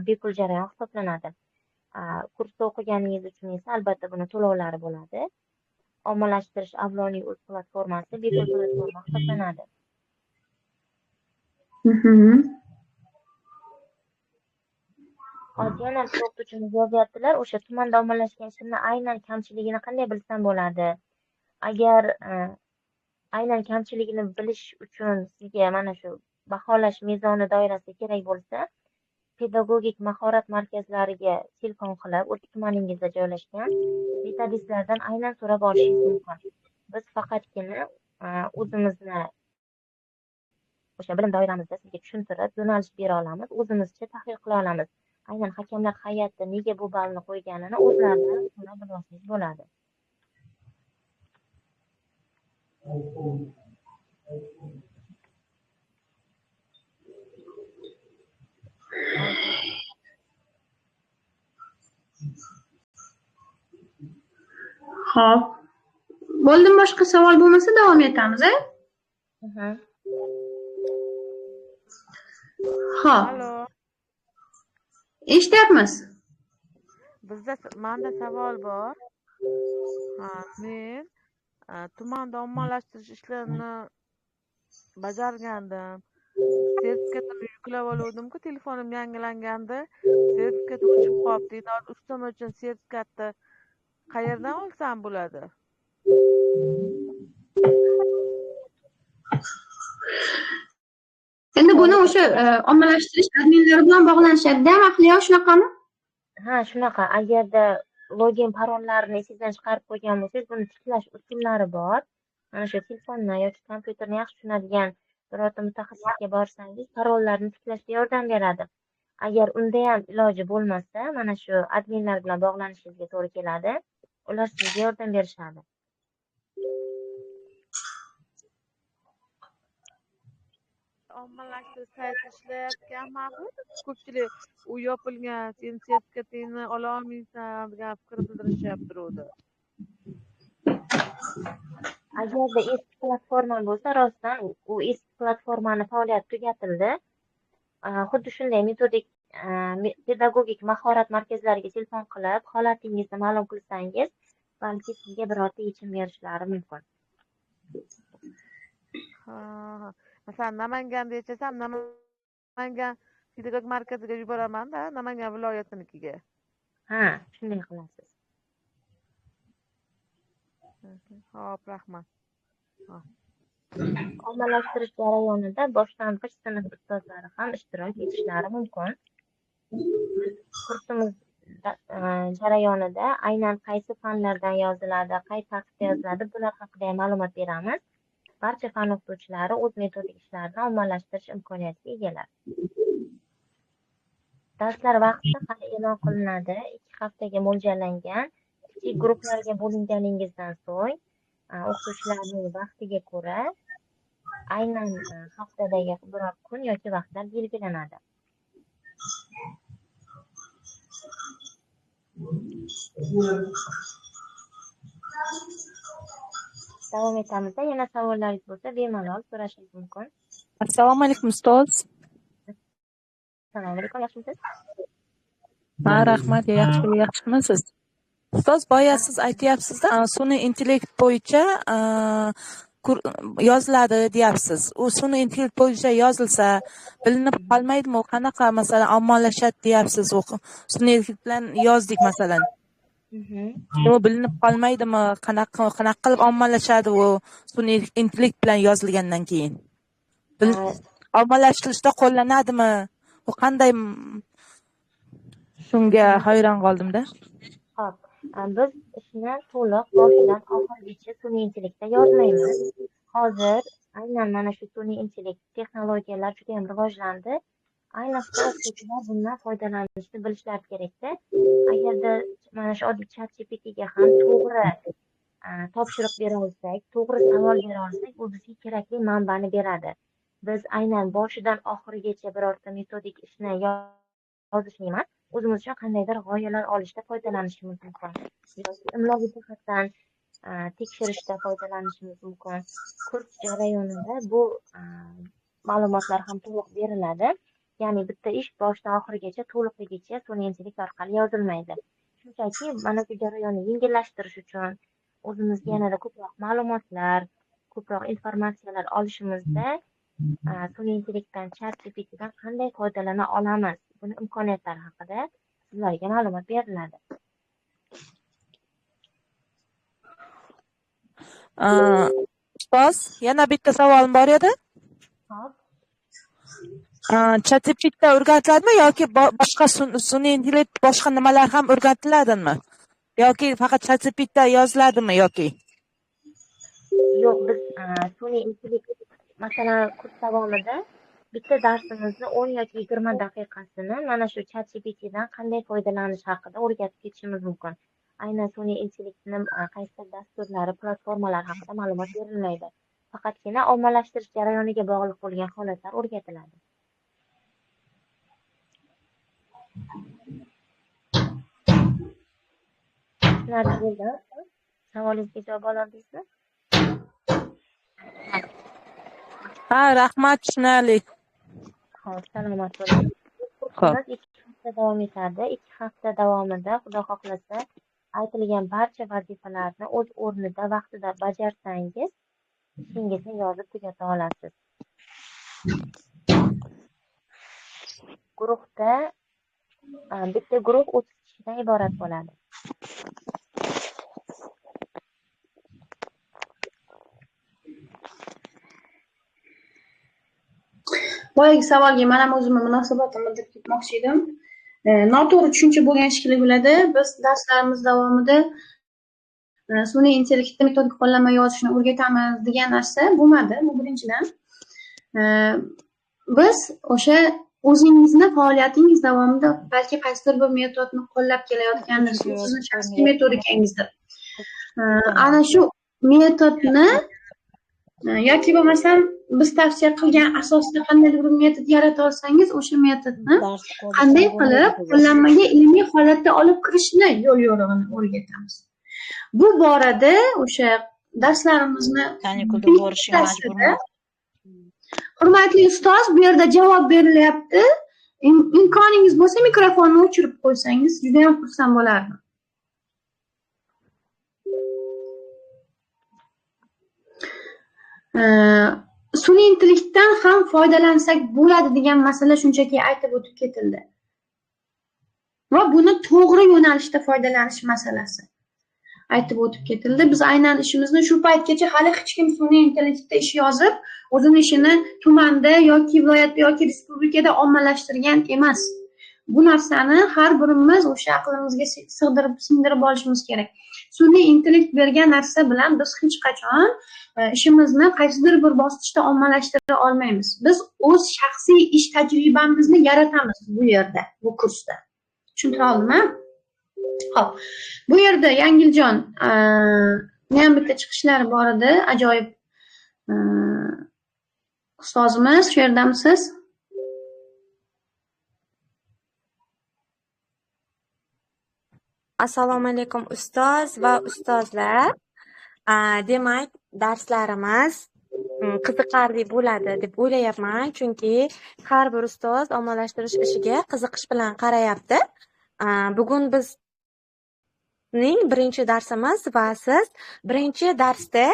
bepul jarayon hisoblanadi. Kursda o'qiganingiz uchun esa albatta buni to'lovlari bo'ladi. Ommalashtirish Avloniy o'z platformasi bepul platforma hisoblanadi. Hozir yana bitta o'qituvchimiz yozyaptilar, o'sha tumanda ommalashgan ishimni aynan kamchiligini qanday bilsam bo'ladi? Agar aynan kamchiligini bilish uchun sizga mana shu baholash mezoni doirasida kerak bo'lsa, pedagogik mahorat markazlariga telefon qilib, o'z tumaningizda joylashgan metodistlardan aynan so'rab olishingiz mumkin. Biz faqatgina o'zimizni o'sha bilim doiramizda sizga tushuntirib, yo'nalish bera olamiz, o'zimizcha tahlil qila olamiz. Aynan hakamlar hay'ati nega bu ballni qo'yganini o'zlaridan so'rab bilib olsangiz bo'ladi. Xo'p. Bo'ldimi, boshqa savol bo'lmasa davom etamiz, a? Xo'p. Alo, Eshityapmiz. manda savol bor. Men tumanda ommalashtirish ishlarini bajargandim. Sertifikatni yuklab oluvdim-ku, telefonim yangilangandi. Sertifikat o'chib qolibdi. Hozir ustama uchun sertifikatni qayerdan olsam bo'ladi? Endi buni o'sha ommalashtirish adminlari bilan bog'lanishadi-da, Mahliyo, shunaqami? Ha, shunaqa. Agarda login parollarni esingizdan chiqarib qo'ygan bo'lsangiz, buni tiklash usullari bor. Mana shu telefonni yoki kompyuterni yaxshi tushunadigan birorta mutaxassisga borsangiz, parollarni tiklashga yordam beradi. Agar unda ham iloji bo'lmasa, mana shu adminlar bilan bog'lanishingizga to'g'ri keladi. Ular sizga yordam berishadi. Ommalashtirish sayti ishlayotgan ma'qul. Ko'pchilik u yopilgan, sen sertifikatingni ola olmaysan degan fikr bildirishyapti. Agarda eski platforma bo'lsa, rostdan u eski platformani faoliyati tugatildi. Xuddi shunday metodik pedagogik mahorat markazlariga telefon qilib, holatingizni ma'lum qilsangiz, balki sizga birorta yechim berishlari mumkin. Masalan, Namanganda yashasam, Namangan pedagogik markaziga yuboraman-da, Namangan viloyatinikiga. Ha, shunday qilasiz. Xo'p, rahmat. Ommalashtirish jarayonida boshlang'ich sinf ustozlari ham ishtirok etishlari mumkin. Kursimiz jarayonida aynan qaysi fanlardan yoziladi, qay tartibda yoziladi, bular haqida ham ma'lumot beramiz. Barcha fan o'qituvchilari o'z metodik ishlarini ommalashtirish imkoniyatiga egalar. Darslar vaqti hali e'lon qilinadi. 2 haftaga mo'ljallangan. Kichik guruhlarga bo'linganingizdan so'ng o'qituvchilarning vaqtiga ko'ra aynan haftadagi biror kun yoki vaqtlar belgilanadi. Davom etamiz. Yana savollaringiz bo'lsa, bemalol so'rashingiz mumkin. Assalomu alaykum ustoz. Assalomu alaykum, yaxshimisiz? Ha, rahmat, yaxshimisiz? Ustoz, boya siz aytyapsiz-da, sun'iy intellekt bo'yicha yoziladi deyapsiz. U sun'iy intellekt bo'yicha yozilsa, bilinib qolmaydimi? Qanaqa, masalan, ommalashadi deyapsiz, u sun'iy intellekt bilan yozdik masalan. U bilinib qolmaydimi? Qanaqa qilib ommalashadi u sun'iy intellekt bilan yozilgandan keyin? Ommalashtirishda qo'llanadimi? U qanday? Shunga hayron qoldim-da. Xo'p, biz ishni to'liq boshidan oxirigacha sun'iy intellektda yozmaymiz. Hozir aynan mana shu sun'iy intellekt texnologiyalar juda ham rivojlandi. Ayniqsa o'qituvchilar bundan foydalanishni bilishlari kerakda. Agarda mana shu oddiy ChatGPTga ham to'g'ri topshiriq bera olsak, to'g'ri savol bera olsak, u bizga kerakli manbani beradi. Biz aynan boshidan oxirigacha birorta metodik ishni yozishni emas, o'zimiz uchun qandaydir g'oyalar olishda foydalanishimiz mumkin. Yoki imloviy jihatdan tekshirishda foydalanishimiz mumkin. Kurs jarayonida bu ma'lumotlar ham to'liq beriladi. Ya'ni bitta ish boshidan oxirigacha to'liqligicha sun'iy intellekt orqali yozilmaydi. Shunchaki mana shu jarayonni yengillashtirish uchun o'zimizga yanada ko'proq ma'lumotlar, ko'proq informatsiyalar olishimizda sun'iy intellektdan, ChatGPTdan qanday foydalana olamiz, buni imkoniyatlari haqida sizlarga ma'lumot beriladi. Ustoz, yana bitta savolim bor edi. Hop. ChatGPT o'rgatiladimi yoki boshqa sun'iy intellekt boshqa nimalar ham o'rgatiladimi? Yoki faqat ChatGPT yoziladimi yoki? Yo'q, biz sun'iy intellekt masalan kurs davomida bitta darsimizni 10 yoki 20 daqiqasini mana shu ChatGPTdan qanday foydalanish haqida o'rgatib ketishimiz mumkin. Aynan sun'iy intellektning qaysi dasturlari, platformalar haqida ma'lumot berilmaydi. Faqatgina ommalashtirish jarayoniga bog'liq bo'lgan holatlar o'rgatiladi. Tushunarli bo'ldi. Savolingizga javob oldingizmi? Ha, rahmat, tushunarli. Xo'p, salomat bo'ling. Kursimiz 2 hafta davom etadi. 2 hafta davomida Xudo xohlasa aytilgan barcha vazifalarni o'z o'rnida vaqtida bajarsangiz, ishingizni yozib tugata olasiz. Guruhda bitta guruh 30 kishidan iborat bo'ladi. Boyagi savolga men ham o'zimni munosabatimni bildirib ketmoqchi edim. Noto'g'ri tushuncha bo'lgan shekilli bo'ladi. Biz darslarimiz davomida sun'iy intellektni metodik qo'llanma yozishni o'rgatamiz degan narsa bo'lmadi. Bu birinchidan. Biz o'sha o'zingizni faoliyatingiz davomida balki qaysidir bir metodni qo'llab kelayotganingiz sizning shaxsiy metodikangizdir. Ana shu metodni yoki bo'lmasam biz tavsiya qilgan asosda qandaydir bir metod yarata olsangiz, o'sha metodni qanday qilib qo'llanmaga ilmiy holatda olib kirishni yo'l yo'rig'ini o'rgatamiz. Bu borada o'sha darslarimizni Kanikulda borishga majburman. Hurmatli ustoz, bu yerda javob berilyapti. Imkoningiz bo'lsa mikrofonni o'chirib qo'ysangiz juda ham xursand bo'lardim. Sun'iy intellektdan ham foydalansak bo'ladi degan masala shunchaki aytib o'tib ketildi. Va buni to'g'ri yo'nalishda foydalanish masalasi aytib o'tib ketildi. Biz aynan ishimizni shu paytgacha hali hech kim sun'iy intellektda ish yozib, o'zini ishini tumanda yoki viloyatda yoki respublikada ommalashtirgan emas. Bu narsani har birimiz o'sha aqlimizga singdirib olishimiz kerak. Sun'iy intellekt bergan narsa bilan biz hech qachon ishimizni qaysidir bir bosqichda ommalashtira olmaymiz. Biz o'z shaxsiy ish tajribamizni yaratamiz bu yerda, bu kursda. Tushuntira oldimmi? Xo'p. Bu yerda Yangiljon men bitta chiqishlari bor edi, ajoyib ustozimiz, shu yerdamisiz? Assalomu alaykum ustoz va ustozlar. Demak, darslarimiz qiziqarli bo'ladi deb o'ylayapman, chunki har bir ustoz ommalashtirish ishiga qiziqish bilan qarayapti. Bugun bizning birinchi darsimiz va siz birinchi darsda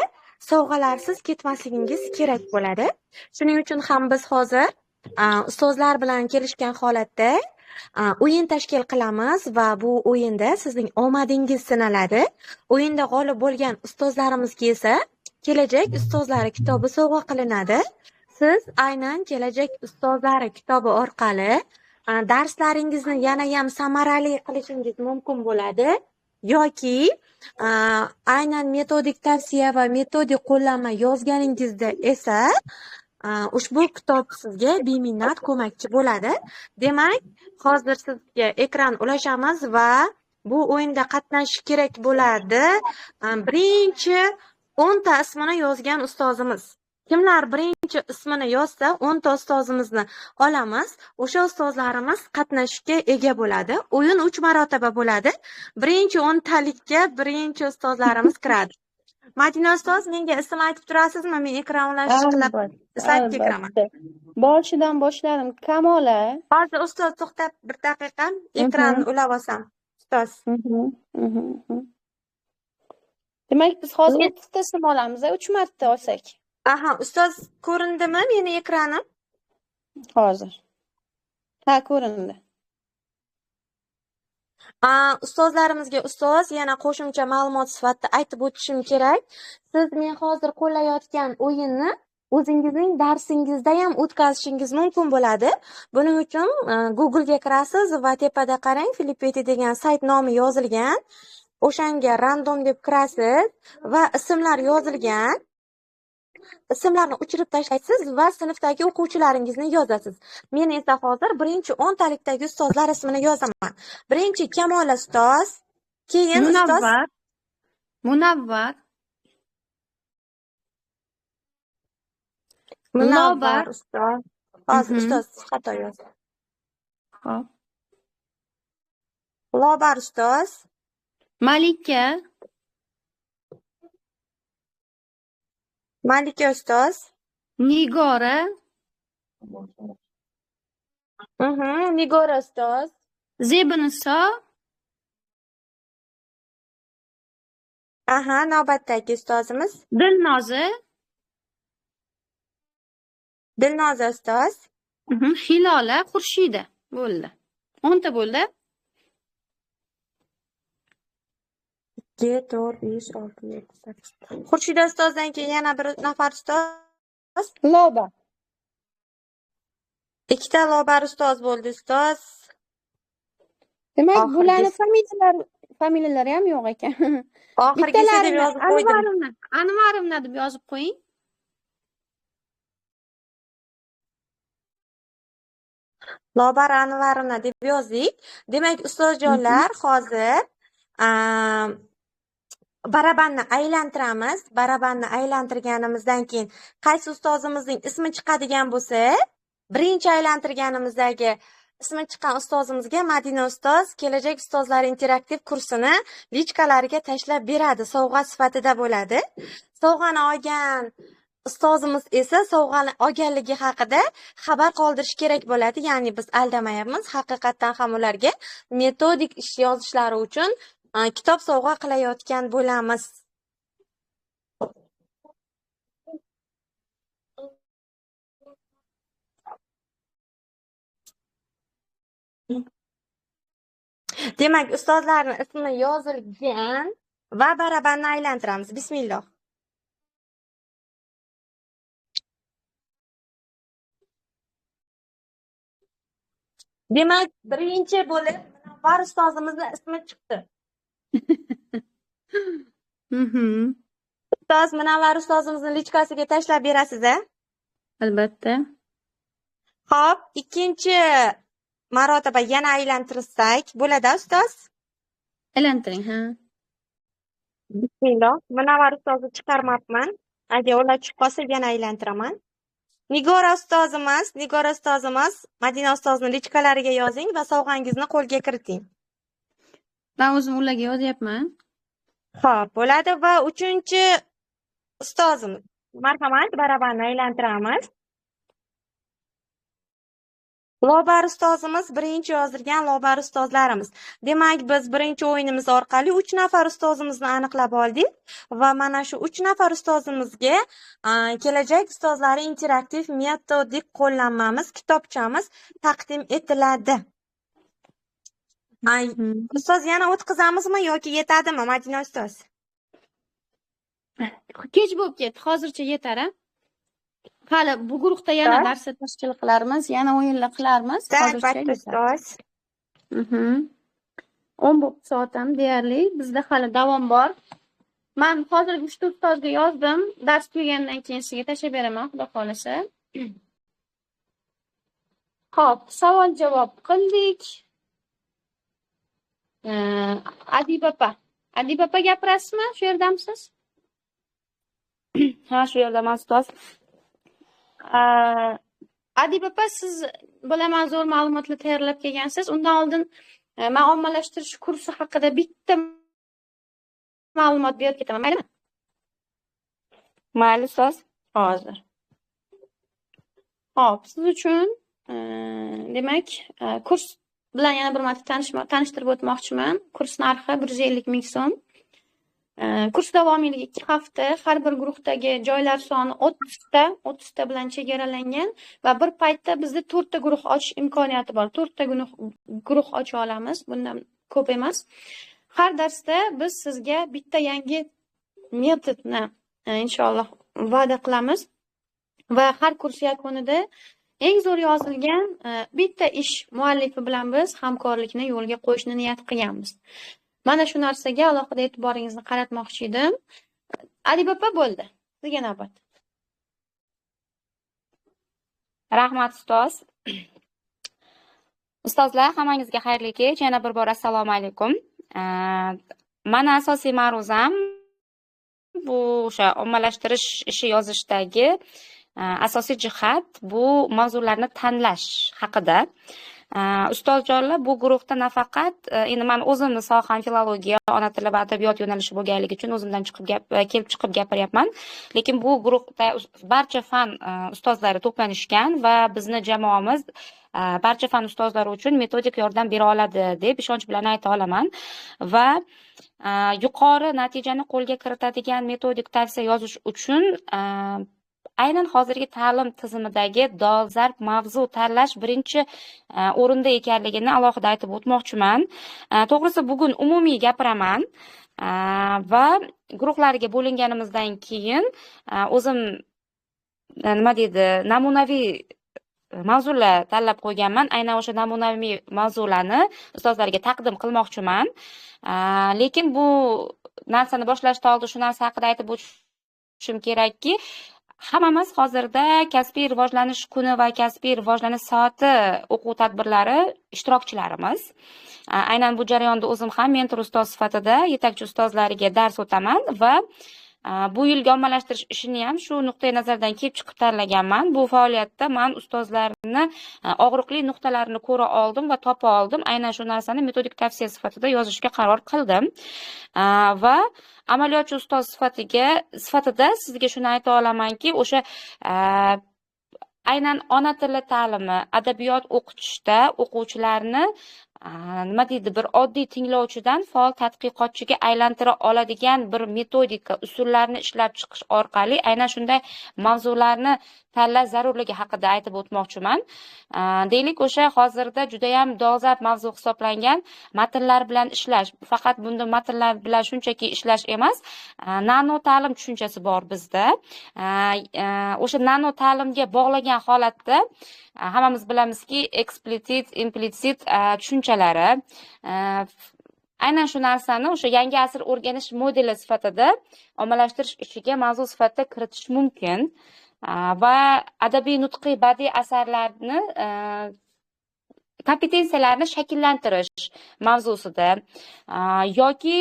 sovg'alarsiz ketmasligingiz kerak bo'ladi. Shuning uchun ham biz hozir ustozlar bilan kelishgan holatda o'yin tashkil qilamiz va bu o'yinda sizning omadingiz sinaladi. O'yinda g'olib bo'lgan ustozlarimizga esa kelajak ustozlari kitobi sovg'a qilinadi. Siz aynan kelajak ustozlari kitobi orqali darslaringizni yana ham samarali qilishingiz mumkin bo'ladi yoki aynan metodik tavsiya va metodik qo'llanma yozganingizda esa ushbu kitob sizga beminnat ko'makchi bo'ladi. Demak, hozir sizga ekran ulashamiz va bu o'yinda qatnashish kerak bo'ladi. Birinchi 10 ta ismini yozgan ustozimiz. Kimlar birinchi ismini yozsa, 10 ta ustozimizni olamiz. O'sha ustozlarimiz qatnashishga ega bo'ladi. O'yin 3 marotaba bo'ladi. Birinchi 10 talikka birinchi ustozlarimiz kiradi. Madina ustoz, menga ism aytib turasizmi? Men ekran ulash qilib saytga kiraman. Boshidan boshladim. Kamola. Hozir ustoz to'xtab bir daqiqa ekranni ulab olsam. Ustoz. Demak, biz hozir 30 ta ism olamiz, 3 marta olsak. Aha, ustoz ko'rindimi meni ekranim? Hozir. Ha, ko'rindi. Ustozlarimizga ustoz yana qo'shimcha ma'lumot sifatida aytib o'tishim kerak. Siz men hozir qo'llayotgan o'yinni o'zingizning darsingizda ham o'tkazishingiz mumkin bo'ladi. Buning uchun Google'ga kirasiz va tepada qarang, Filippeti degan sayt nomi yozilgan. O'shanga random deb kirasiz va ismlar yozilgan. Ismlarni o'chirib tashlaysiz va sinfdagi o'quvchilaringizni yozasiz. Men esa hozir birinchi 10 talikdagi ustozlar ismini yozaman. Birinchi Kamola ustoz, keyin ustoz Munavvar. Munavvar ustoz. Hozir ustoz xato yozdi. Xo'p. Lobar ustoz, Malika. Malika ustoz, Nigora. Nigora ustoz, Zebiniso. navbatdagi ustozimiz Dilnoza. Dilnoza ustoz, Hilola Xurshida. Bo'ldi. 10 ta bo'ldi. 2, 4, 5, 6, 7, 8. Xurshida ustozdan keyin yana bir nafar ustoz. Loba. 2 ta Lobar ustoz bo'ldi ustoz. Demak, Oxirgisi. bularning familiyalari ham yo'q ekan. Oxirgisi deb yozib qo'ydim. Anvarimni deb yozib qo'ying. Lobar Anvarovna deb yozdik. Demak, ustozjonlar hozir barabanni aylantiramiz. Barabanni aylantirganimizdan keyin qaysi ustozimizning ismi chiqadigan bo'lsa, birinchi aylantirganimizdagi ismi chiqqan ustozimizga Madina ustoz kelajak ustozlar interaktiv kursini lichkalariga tashlab beradi, sovg'a sifatida bo'ladi. Sovg'ani olgan ustozimiz esa sovg'ani olganligi haqida xabar qoldirish kerak bo'ladi. Ya'ni biz aldamayapmiz. Haqiqatdan ham ularga metodik ish yozishlari uchun kitob sovg'a qilayotgan bo'lamiz. Demak, ustozlarning ismi yozilgan va barabanni aylantiramiz. Bismillah. Demak, birinchi bo'lib Munavvar ustozimizning ismi chiqdi. Ustoz Munavvar ustozimizning lichkasiga tashlab berasiz-a? Albatta. Xo'p, ikkinchi marotaba yana aylantirsak bo'ladi, ustoz? Aylantiring, ha. Bismillah. Munavvar ustozni chiqarmabman. Agar ular chiqib qolsa yana aylantiraman. Nigora ustozimiz, Madina ustozining lichkalariga yozing va sovg'angizni qo'lga kiriting. Men o'zim ularga yozyapman. Xo'p, bo'ladi va uchinchi ustozimiz. Marhamat, barabanni aylantiramiz. Lobar ustozimiz birinchi yozdirgan Lobar ustozlarimiz. Demak, biz birinchi o'yinimiz orqali 3 nafar ustozimizni aniqlab oldik va mana shu 3 nafar ustozimizga kelajak ustozlari interaktiv metodik qo'llanmamiz, kitobchamiz taqdim etiladi. Ustoz yana o'tkazamizmi yoki yetadimi, Madina ustoz? Kech bo'lib ketdi, hozircha yetar, ha? Hali bu guruhda yana dars tashkil qilarmiz, yana o'yinlar qilarmiz. Albatta ustoz. 10 soat ham deyarli, bizda hali davom bor. Men hozir 3 ta ustozga yozdim. Dars tugagandan keyin sizga tashlab beraman, xudo xolasa. Xo'p, savol javob qildik. Adib opa gapirasizmi? Shu yerdamisiz? Ha, shu yerdaman ustoz. Adib opa, siz bilaman zo'r ma'lumotlar tayyorlab kelgansiz. Undan oldin men ommalashtirish kursi haqida bitta ma'lumot berib ketaman, maylimi? Mayli ustoz. Hozir. Xo'p, siz uchun demak, kurs bilan yana bir marta tanishtirib o'tmoqchiman. Kurs narxi 150 ming so'm. Kurs davomiyligi 2 hafta, har bir guruhdagi joylar soni 30 ta bilan chegaralangan va bir paytda bizda 4 ta guruh ochish imkoniyati bor. 4 ta guruh ocha olamiz. Bundan ko'p emas. Har darsda biz sizga bitta yangi metodni inshaalloh va'da qilamiz va har kurs yakunida eng zo'r yozilgan bitta ish muallifi bilan biz hamkorlikni yo'lga qo'yishni niyat qilganmiz. Mana shu narsaga alohida e'tiboringizni qaratmoqchi edim. Adib opa, bo'ldi. Sizga navbat. Rahmat ustoz. Ustozlar, hammangizga xayrli kech. Yana bir bor assalomu alaykum. Mana asosiy ma'ruzam bu o'sha ommalashtirish ishi yozishdagi asosiy jihat bu mavzularni tanlash haqida. Ustozjonlar, bu guruhda nafaqat endi men o'zimni soham filologiya, ona tili va adabiyot yo'nalishi bo'lganligi uchun o'zimdan kelib chiqib gapiryapman. Lekin bu guruhda barcha fan ustozlari to'planishgan va bizni jamoamiz barcha fan ustozlari uchun metodik yordam bera oladi deb ishonch bilan ayta olaman va yuqori natijani qo'lga kiritadigan metodik tavsiya yozish uchun aynan hozirgi ta'lim tizimidagi dolzarb mavzu tanlash birinchi o'rinda ekanligini alohida aytib o'tmoqchiman. To'g'risi bugun umumiy gapiraman va guruhlarga bo'linganimizdan keyin o'zim nima deydi, namunaviy mavzular tanlab qo'yganman. Aynan o'sha namunaviy mavzularni ustozlarga taqdim qilmoqchiman. Lekin bu narsani boshlashdan oldin shu narsa haqida aytib o'tishim kerakki, hammamiz hozirda kasbiy rivojlanish kuni va kasbiy rivojlanish soati o'quv tadbirlari ishtirokchilarimiz. Aynan bu jarayonda o'zim ham mentor ustoz sifatida yetakchi ustozlarga dars o'taman va bu yilgi ommalashtirish ishini ham shu nuqtai nazardan kelib chiqib tanlaganman. Bu faoliyatda men ustozlarni og'riqli nuqtalarini ko'ra oldim va topa oldim. Aynan shu narsani metodik tavsiya sifatida yozishga qaror qildim. Va amaliyotchi ustoz sifatida sizga shuni ayta olamanki, o'sha aynan ona tili ta'limi, adabiyot o'qitishda o'quvchilarni nima deydi, bir oddiy tinglovchidan faol tadqiqotchiga aylantira oladigan bir metodika, usullarni ishlab chiqish orqali aynan shunday mavzularni tanlash zarurligi haqida aytib o'tmoqchiman. Deylik, o'sha hozirda juda ham dolzarb mavzu hisoblangan matnlar bilan ishlash. Faqat bunda matnlar bilan shunchaki ishlash emas, nano ta'lim tushunchasi bor bizda. O'sha nano ta'limga bog'lagan holatda hammamiz bilamizki, eksplit, implit tushunchalari aynan shu narsani o'sha yangi asr o'rganish modeli sifatida ommalashtirish ishiga mavzu sifatida kiritish mumkin va adabiy nutqiy badiiy asarlarni kompetensiyalarni shakllantirish mavzusida yoki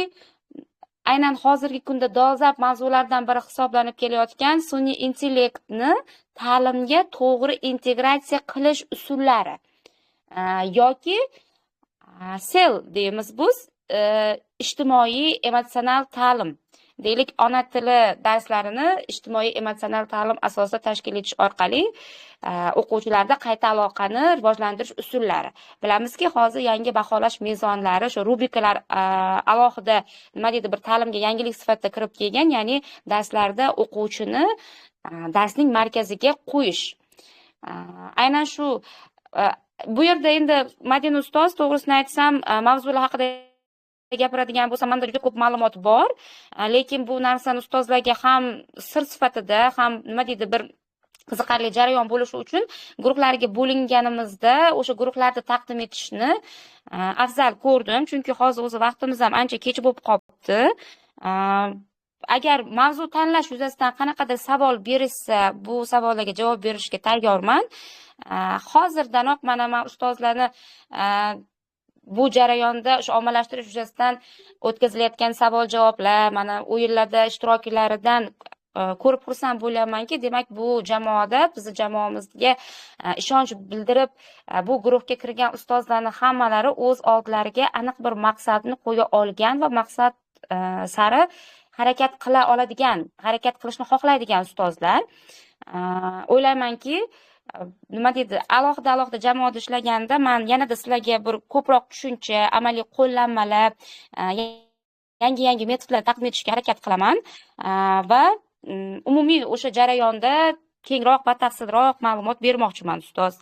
aynan hozirgi kunda dolzarb mavzulardan biri hisoblanib kelayotgan sun'iy intellektni ta'limga to'g'ri integratsiya qilish usullari yoki SEL deymiz biz, ijtimoiy emotsional ta'lim. Deylik, ona tili darslarini ijtimoiy emotsional ta'lim asosida tashkil etish orqali o'quvchilarda qayta aloqani rivojlantirish usullari. Bilamizki, hozir yangi baholash mezonlari, shu rubrikalar alohida nima deydi, bir ta'limga yangilik sifatida kirib kelgan, ya'ni darslarda o'quvchini darsning markaziga qo'yish. Aynan shu bu yerda endi Madina ustoz, to'g'risini aytsam, mavzular haqida gapiradigan bo'lsam, menda juda ko'p ma'lumot bor, lekin bu narsani ustozlarga ham sir sifatida, ham nima deydi, bir qiziqarli jarayon bo'lishi uchun guruhlarga bo'linganimizda o'sha guruhlarda taqdim etishni afzal ko'rdim, chunki hozir o'zi vaqtimiz ham ancha kech bo'lib qolibdi. Agar mavzu tanlash yuzasidan qanaqadir savol berishsa, bu savollarga javob berishga tayyorman. Hozirdan mana men ustozlarni bu jarayonda o'sha ommalashtirish yuzasidan o'tkazilayotgan savol-javoblar, mana o'yinlarda ishtirokchilaridan ko'rib xursand bo'lyapmanki, demak bu jamoada, bizni jamoamizga ishonch bildirib bu guruhga kirgan ustozlarning hammalari o'z oldilariga aniq bir maqsadni qo'ya olgan va maqsad sari harakat qila oladigan, harakat qilishni xohlaydigan ustozlar. O'ylaymanki, nima deydi, alohida jamoada ishlaganda men yanada sizlarga bir ko'proq tushuncha, amaliy qo'llanmalar, yangi metodlar taqdim etishga harakat qilaman va umumiy o'sha jarayonda kengroq va tafsilroq ma'lumot bermoqchiman ustoz.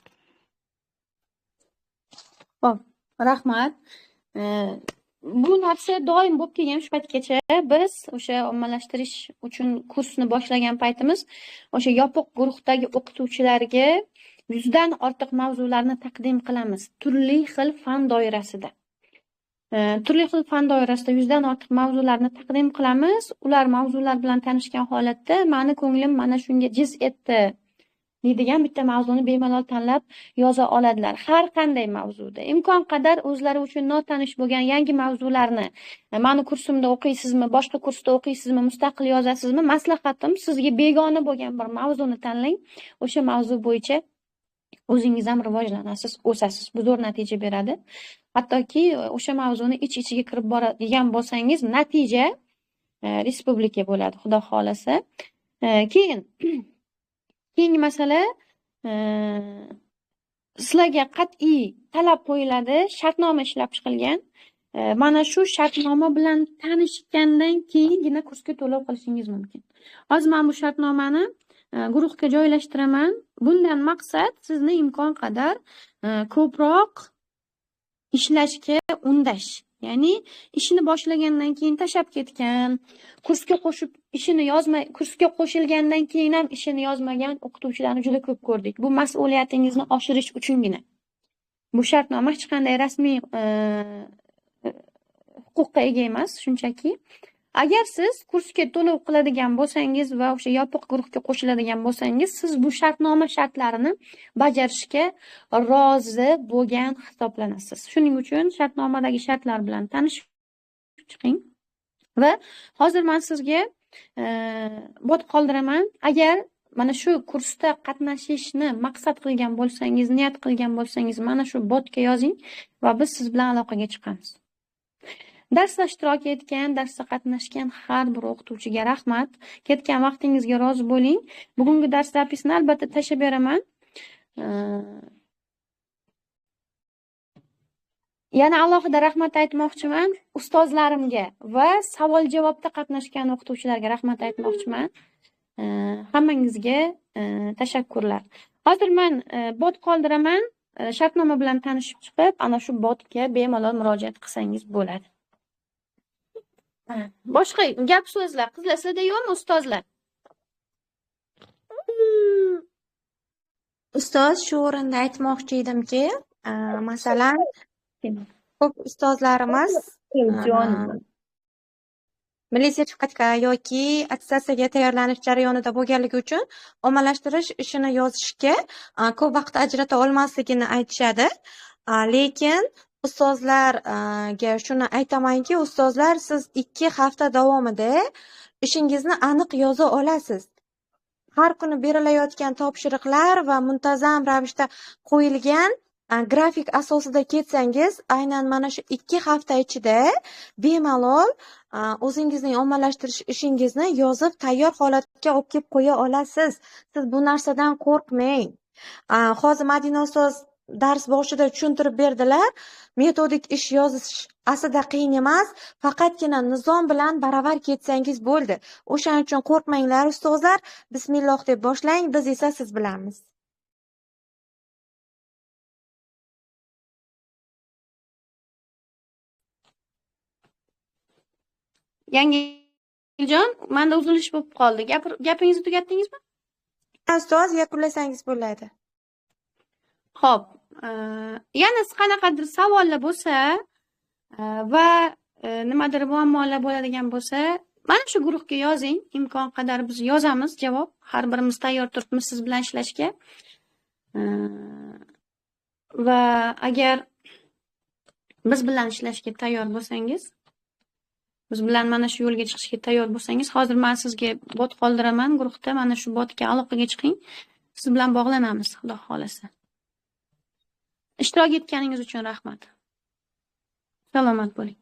Xo'p, rahmat. bu narsa doim bo'lib kelgan shu paytgacha. Biz o'sha ommalashtirish uchun kursni boshlagan paytimiz o'sha yopiq guruhdagi o'qituvchilarga 100 dan ortiq mavzularni taqdim qilamiz. Turli xil fan doirasida. Turli xil fan doirasida 100 dan ortiq mavzularni taqdim qilamiz. Ular mavzular bilan tanishgan holatda mani ko'nglim mana shunga jiz etdi deydigan bitta mavzuni bemalol tanlab yoza oladilar. Har qanday mavzuda imkon qadar o'zlari uchun notanish bo'lgan yangi mavzularni mani kursimda o'qiysizmi, boshqa kursda o'qiysizmi, mustaqil yozasizmi, maslahatim sizga begona bo'lgan bir mavzuni tanlang. O'sha mavzu bo'yicha o'zingiz ham rivojlanasiz, o'sasiz. Bu zo'r natija beradi. Hattoki o'sha mavzuni ich-ichiga kirib boradigan bo'lsangiz, natija respublika bo'ladi, xudo xolasa. Keyingi masala, sizlarga qat'iy talab qo'yiladi, shartnoma ishlab chiqilgan. Mana shu shartnoma bilan tanishgandan keyingina kursga to'lov qilishingiz mumkin. Hozir men bu shartnomani guruhga joylashtiraman. Bundan maqsad sizni imkon qadar ko'proq ishlashga undash. Ya'ni ishini boshlagandan keyin tashab ketgan, kursga qo'shib ishini yozmay, kursga qo'shilgandan keyin ham ishini yozmagan o'qituvchilarni juda ko'p ko'rdik. Bu mas'uliyatingizni oshirish uchungina. Bu shartnoma hech qanday rasmiy huquqqa ega emas, shunchaki agar siz kursga to'lov qiladigan bo'lsangiz va o'sha yopiq guruhga qo'shiladigan bo'lsangiz, siz bu shartnoma shartlarini bajarishga rozi bo'lgan hisoblanasiz. Shuning uchun shartnomadagi shartlar bilan tanishib chiqing. Va hozir men sizga bot qoldiraman. Agar mana shu kursda qatnashishni maqsad qilgan bo'lsangiz, niyat qilgan bo'lsangiz, mana shu botga yozing va biz siz bilan aloqaga chiqamiz. Darsda ishtirok etgan, darsda qatnashgan har bir o'qituvchiga rahmat. Ketgan vaqtingizga rozi bo'ling. Bugungi dars zapisini albatta tashlab beraman. Yana alohida rahmat aytmoqchiman ustozlarimga va savol-javobda qatnashgan o'qituvchilarga rahmat aytmoqchiman. Hammangizga tashakkurlar. Hozir men bot qoldiraman. Shartnoma bilan tanishib chiqib, ana shu botga bemalol murojaat qilsangiz bo'ladi. Boshqa gap so'zlar, qizlar sizda yo'qmi ustozlar? Ustoz, shu o'rinda aytmoqchi edimki, masalan, ko'p ustozlarimiz milliy sertifikatga yoki attestatsiyaga tayyorlanish jarayonida bo'lganligi uchun ommalashtirish ishini yozishga ko'p vaqt ajrata olmasligini aytishadi. Lekin ustozlarga shuni aytamanki, ustozlar, siz 2 hafta davomida ishingizni aniq yoza olasiz. Har kuni berilayotgan topshiriqlar va muntazam ravishda qo'yilgan grafik asosida ketsangiz, aynan mana shu 2 hafta ichida bemalol o'zingizning ommalashtirish ishingizni yozib tayyor holatga olib kelib qo'ya olasiz. Siz bu narsadan qo'rqmang. Hozir Madina ustoz dars boshida tushuntirib berdilar. Metodik ish yozish aslida qiyin emas, faqatgina nizom bilan baravar ketsangiz bo'ldi. O'shaning uchun qo'rqmanglar ustozlar. Bismillah deb boshlang, biz esa siz bilanmiz. Yangijon, menda uzilish bo'lib qoldi. Gapingizni tugatdingizmi? Ustoz, yakunlasangiz bo'ladi. Xo'p, yana qanaqadir savollar bo'lsa va nimadir muammolar bo'ladigan bo'lsa, mana shu guruhga yozing. Imkon qadar biz yozamiz javob. Har birimiz tayyor turibmiz siz bilan ishlashga. Va agar biz bilan ishlashga tayyor bo'lsangiz, biz bilan mana shu yo'lga chiqishga tayyor bo'lsangiz, hozir men sizga bot qoldiraman guruhda. Mana shu botga aloqaga chiqing. Siz bilan bog'lanamiz, xudo xolasa. Ishtirok etganingiz uchun rahmat. Salomat bo'ling.